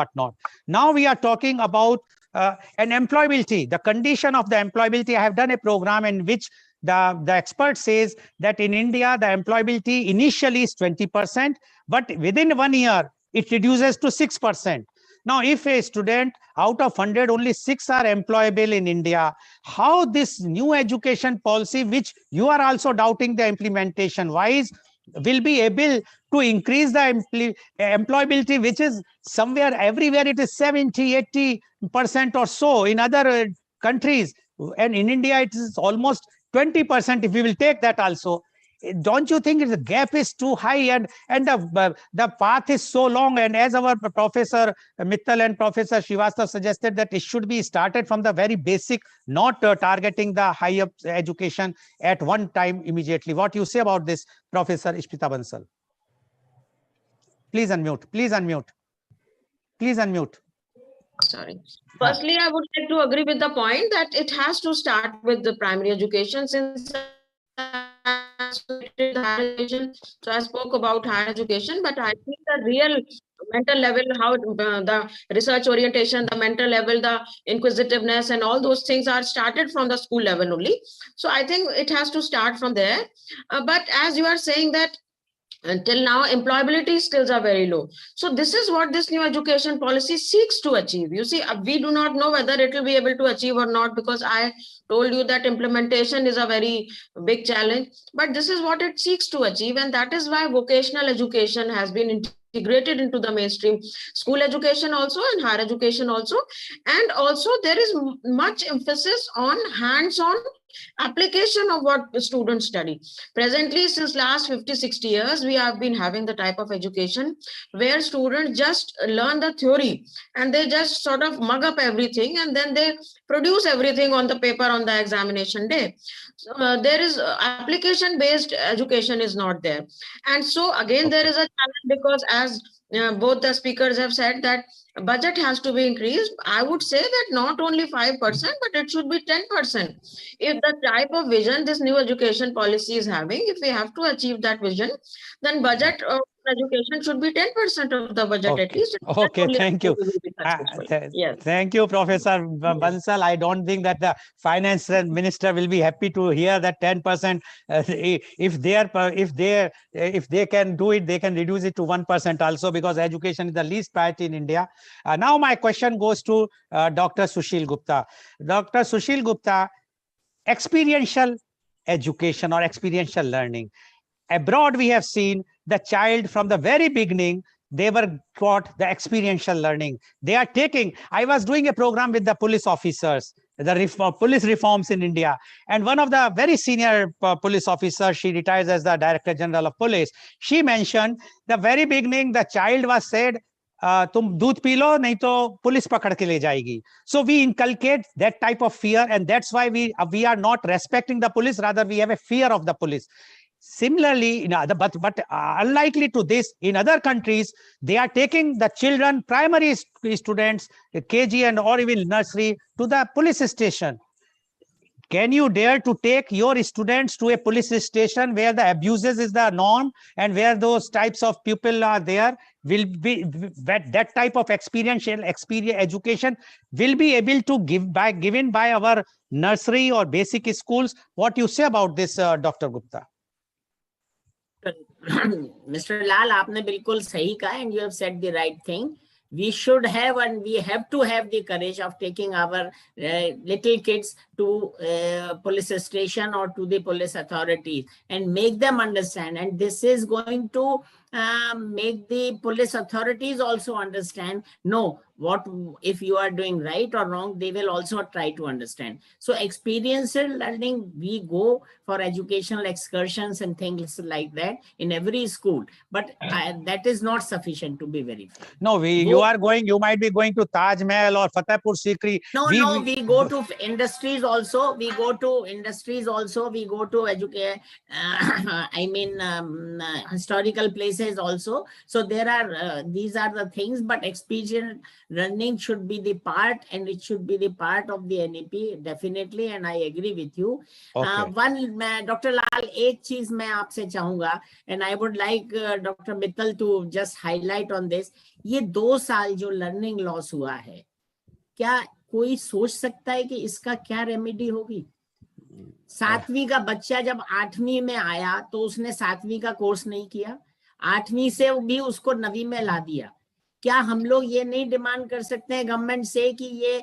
[SPEAKER 1] Now we are talking about an employability, the condition of the employability. I have done a program in which the expert says that in India, the employability initially is 20%, but within 1 year, it reduces to 6%. Now, if a student out of 100, only 6 are employable in India, how this new education policy, which you are also doubting the implementation wise, will be able to increase the employability, which is somewhere, everywhere it is 70-80% or so in other countries, and in India it is almost 20%. If we will take that also, don't you think the gap is too high, and the path is so long? And as our Professor Mittal and Professor Srivastava suggested, that it should be started from the very basic, not targeting the higher education at one time immediately. What you say about this, Professor Ishpita Bansal? Please unmute.
[SPEAKER 4] Sorry. Firstly, I would like to agree with the point that it has to start with the primary education, since so I spoke about higher education, but I think the real mental level, how the research orientation, the mental level, the inquisitiveness, and all those things are started from the school level only. So I think it has to start from there. But as you are saying that until now, employability skills are very low. So this is what this new education policy seeks to achieve. You see, we do not know whether it will be able to achieve or not, because I told you that implementation is a very big challenge. But this is what it seeks to achieve, and that is why vocational education has been integrated into the mainstream school education also, and higher education also. And also there is much emphasis on hands-on application of what students study. Presently, since last 50-60 years, we have been having the type of education where students just learn the theory and they just sort of mug up everything, and then they produce everything on the paper on the examination day. So, there is application-based education is not there. And so again, there is a challenge, because as both the speakers have said, that budget has to be increased. I would say that not only 5%, but it should be 10%. If the type of vision this new education policy is having, if we have to achieve that vision, then budget of education should be 10% of the budget at least.
[SPEAKER 1] Okay, thank you.
[SPEAKER 4] Yes.
[SPEAKER 1] Thank you, Professor Bansal. I don't think that the finance minister will be happy to hear that 10%. If they can do it, they can reduce it to 1% also, because education is the least priority in India. Now my question goes to Dr. Sushil Gupta. Dr. Sushil Gupta, experiential education or experiential learning. Abroad, we have seen the child from the very beginning, they were taught the experiential learning. They are taking, I was doing a program with the police officers. the police reforms in India. And one of the very senior police officers, she retires as the Director General of Police. She mentioned the very beginning, the child was said, तुम दूध P low नहीं तो police पकड़ के ले जाएगी. So we inculcate that type of fear, and that's why we are not respecting the police. Rather, we have a fear of the police. Similarly, but unlikely to this, in other countries, they are taking the children, primary students, KG and or even nursery, to the police station. Can you dare to take your students to a police station where the abuses is the norm and where those types of people are there? Will be that type of experiential education will be able to given by our nursery or basic schools. What you say about this, Dr. Gupta?
[SPEAKER 5] Mr. Lal, आपने बिल्कुल सही कहा, and you have said the right thing. We should have and we have to have the courage of taking our little kids to police station or to the police authorities and make them understand. And this is going to make the police authorities also understand, no, what if you are doing right or wrong, they will also try to understand. So experiential learning, we go for educational excursions and things like that in every school, but that is not sufficient, to be very fair.
[SPEAKER 1] No, you might be going to Taj Mahal or Fatehpur Sikri.
[SPEAKER 5] We go to industries also. We go to educate, historical places also. So there are, these are the things, but experiential learning should be the part, and it should be the part of the NEP, definitely, and I agree with you.
[SPEAKER 1] Okay.
[SPEAKER 5] Dr. Lal, एक चीज मैं आपसे चाहूंगा, and I would like Dr. Mittal to just highlight on this. ये 2 साल जो learning loss हुआ है, क्या कोई सोच सकता है कि इसका क्या रेमेडी होगी? 7वीं का बच्चा जब 8वीं में आया तो उसने 7वीं का कोर्स नहीं किया, 8वीं से भी उसको 9वीं में ला दिया. क्या हम लोग ये नहीं डिमांड कर सकते हैं गवर्नमेंट से कि ये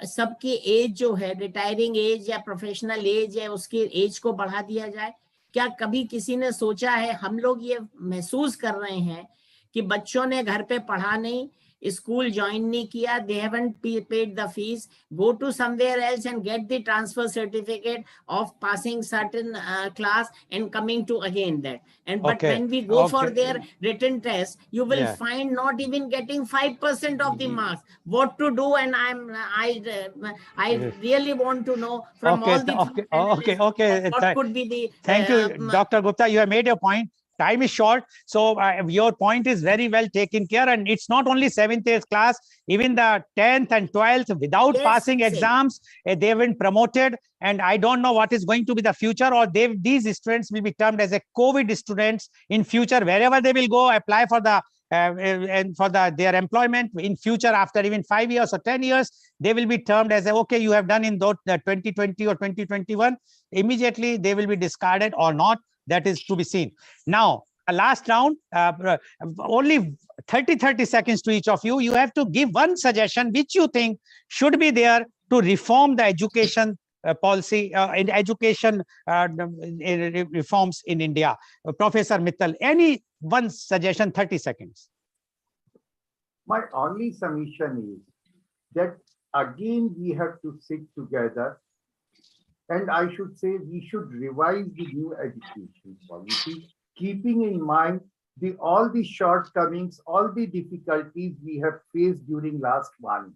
[SPEAKER 5] सबकी एज जो है, रिटायरिंग एज या प्रोफेशनल एज है, उसकी एज को बढ़ा दिया जाए? क्या कभी किसी ने सोचा है? हम लोग ये महसूस कर रहे हैं कि बच्चों ने घर पे पढ़ा नहीं, स्कूल ज्वाइन नहीं किया, they haven't paid the fees, go to somewhere else and get the transfer certificate of passing certain class and coming to again that. And but when we go for their written test, you will find not even getting 5% of the marks. What to do? And I really want to know from all the what could be the.
[SPEAKER 1] Thank you, Dr. Gupta. You have made your point. Time is short, so your point is very well taken care, and it's not only 7th, 8th class, even the 10th and 12th, without passing exams, they've been promoted, and I don't know what is going to be the future, or these students will be termed as a COVID students in future. Wherever they will go, apply for the their employment in future, after even 5 years or 10 years, they will be termed as okay, you have done in 2020 or 2021. Immediately they will be discarded or not. That is to be seen. Now, last round, only 30 seconds to each of you. You have to give one suggestion which you think should be there to reform the education policy, in education reforms in India. Professor Mittal, any one suggestion, 30 seconds.
[SPEAKER 2] My only submission is that again we have to sit together, and I should say we should revise the new education policy, keeping in mind all the shortcomings, all the difficulties we have faced during last 1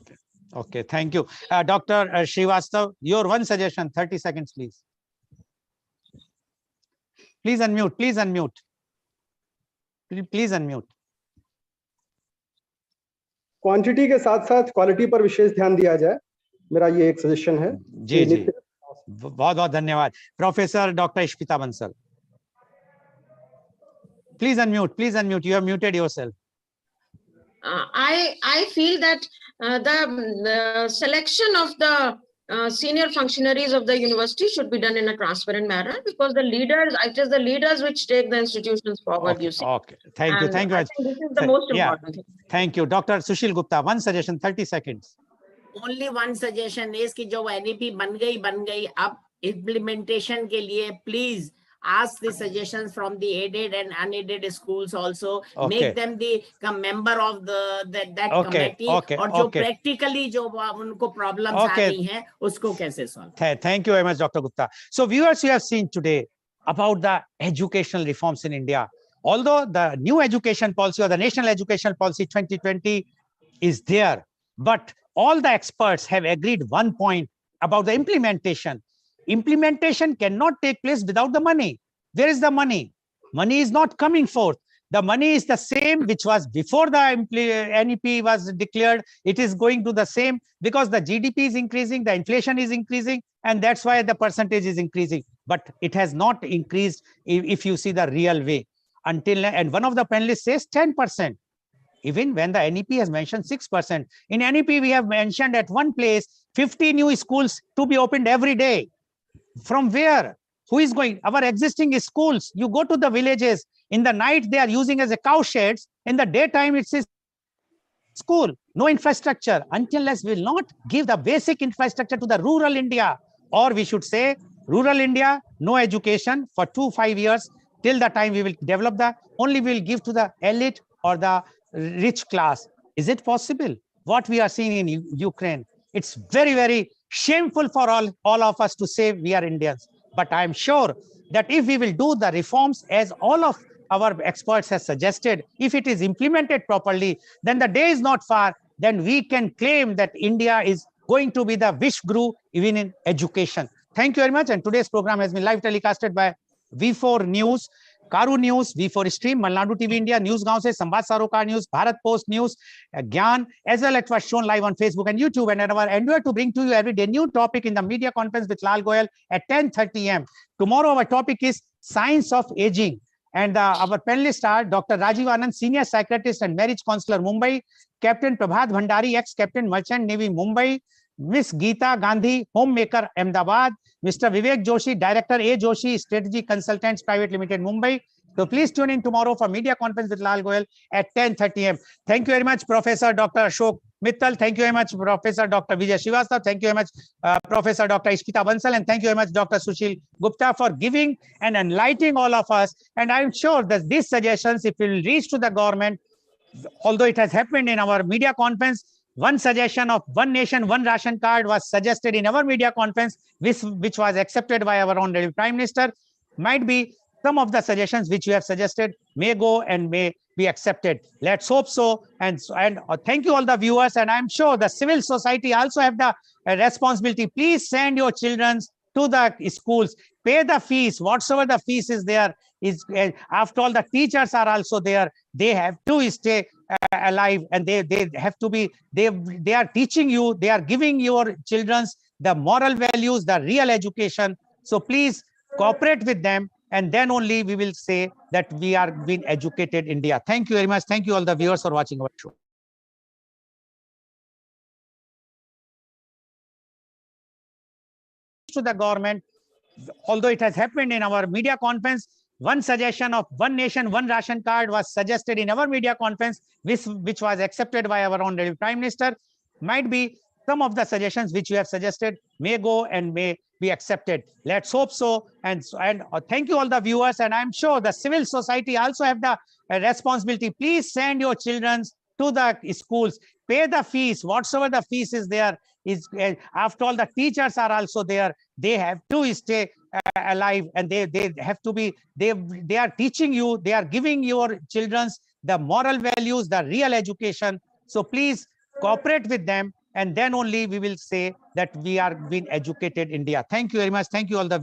[SPEAKER 2] year.
[SPEAKER 1] Okay, thank you. Dr. Srivastav, your one suggestion, 30 seconds, please. Please unmute, please unmute. Please unmute.
[SPEAKER 3] Quantity के साथ साथ quality पर विशेष ध्यान दिया जाए, मेरा ये एक सजेशन है.
[SPEAKER 1] जी जी, बहुत बहुत धन्यवाद. Professor doctor Ishpita Bansal, please unmute. You have muted yourself.
[SPEAKER 4] I feel that the selection of the senior functionaries of the university should be done in a transparent manner, because it is the leaders which take the institutions forward. You see.
[SPEAKER 1] Okay. Thank you.
[SPEAKER 4] I think this is the most important thing.
[SPEAKER 1] Thank you, Dr. Sushil Gupta. One suggestion, 30 seconds.
[SPEAKER 5] Only one suggestion is कि जो NEP बन गई अब implementation के लिए please ask the suggestions from the aided and unaided schools also,
[SPEAKER 1] Okay.
[SPEAKER 5] make them the member of that
[SPEAKER 1] Okay,
[SPEAKER 5] committee,
[SPEAKER 1] okay,
[SPEAKER 5] और जो
[SPEAKER 1] okay.
[SPEAKER 5] practically जो उनको problems आ
[SPEAKER 1] Okay.
[SPEAKER 5] रही हैं उसको कैसे solve.
[SPEAKER 1] Thank you very much, Dr. Gupta. So viewers, you have seen today about the educational reforms in India. Although the new education policy or the National Education Policy 2020 is there, but all the experts have agreed one point about the implementation. Implementation cannot take place without the money. Where is the money? Money is not coming forth. The money is the same which was before the NEP was declared. It is going to the same because the GDP is increasing, the inflation is increasing, and that's why the percentage is increasing. But it has not increased if you see the real way. And one of the panelists says 10%. Even when the NEP has mentioned 6%. In NEP, we have mentioned at one place 50 new schools to be opened every day. From where? Who is going? Our existing schools. You go to the villages. In the night, they are using as a cow sheds. In the daytime, it's a school. No infrastructure. Unless we will not give the basic infrastructure to the rural India. Or we should say, rural India, no education for 5 years. Till the time we will develop the, only we will give to the elite or the rich class. Is it possible? What we are seeing in Ukraine, it's very, very shameful for all of us to say we are Indians. But I am sure that if we will do the reforms as all of our experts have suggested, if it is implemented properly, then the day is not far, then we can claim that India is going to be the Vishguru even in education. Thank you very much. And today's program has been live telecasted by V4 News, Caru News, V4 Stream, Malnadu TV India, News Gaon se, Samvad Sarocar News, Bharat Post News, Gyan, as well as it was shown live on Facebook and YouTube. And our endeavor to bring to you every day new topic in the media conference with Lal Goel at 10:30 a.m. Tomorrow our topic is Science of Aging. And our panelists are Dr. Rajiv Anand, Senior Psychiatrist and Marriage Counselor, Mumbai, Captain Prabhat Bhandari, ex-Captain Merchant Navy, Mumbai, Miss Geeta Gandhi, Homemaker, Ahmedabad, Mr. Vivek Joshi, Director A. Joshi, Strategy Consultants Private Limited, Mumbai. So please tune in tomorrow for media conference with Lal Goel at 10:30 a.m. Thank you very much, Professor Dr. Ashok Mittal. Thank you very much, Professor Dr. Vijay Srivastava. Thank you very much, Professor Dr. Ishkita Bansal. And thank you very much, Dr. Sushil Gupta, for giving and enlightening all of us. And I'm sure that these suggestions, if it will reach to the government, although it has happened in our media conference, one suggestion of one nation, one ration card was suggested in our media conference, which was accepted by our honorable Prime Minister. Might be some of the suggestions which you have suggested may go and may be accepted. Let's hope so. And thank you all the viewers. And I'm sure the civil society also have the responsibility. Please send your children to the schools, pay the fees, whatsoever the fees is there. After all, the teachers are also there. They have to stay alive, and they have to be, they are teaching you, they are giving your children the moral values, the real education. So please cooperate with them, and then only we will say that we are being educated India. Thank you very much. Thank you all the viewers for watching our show. To the government, although it has happened in our media conference, one suggestion of one nation, one ration card was suggested in our media conference, which was accepted by our honorable Prime Minister. Might be some of the suggestions which you have suggested may go and may be accepted. Let's hope so. And thank you all the viewers. And I'm sure the civil society also have the responsibility. Please send your children to the schools, pay the fees, whatsoever the fees is there. After all, the teachers are also there. They have to stay alive, and they have to be, they are teaching you, they are giving your children the moral values, the real education. So please cooperate with them, and then only we will say that we are being educated India. Thank you very much. Thank you all the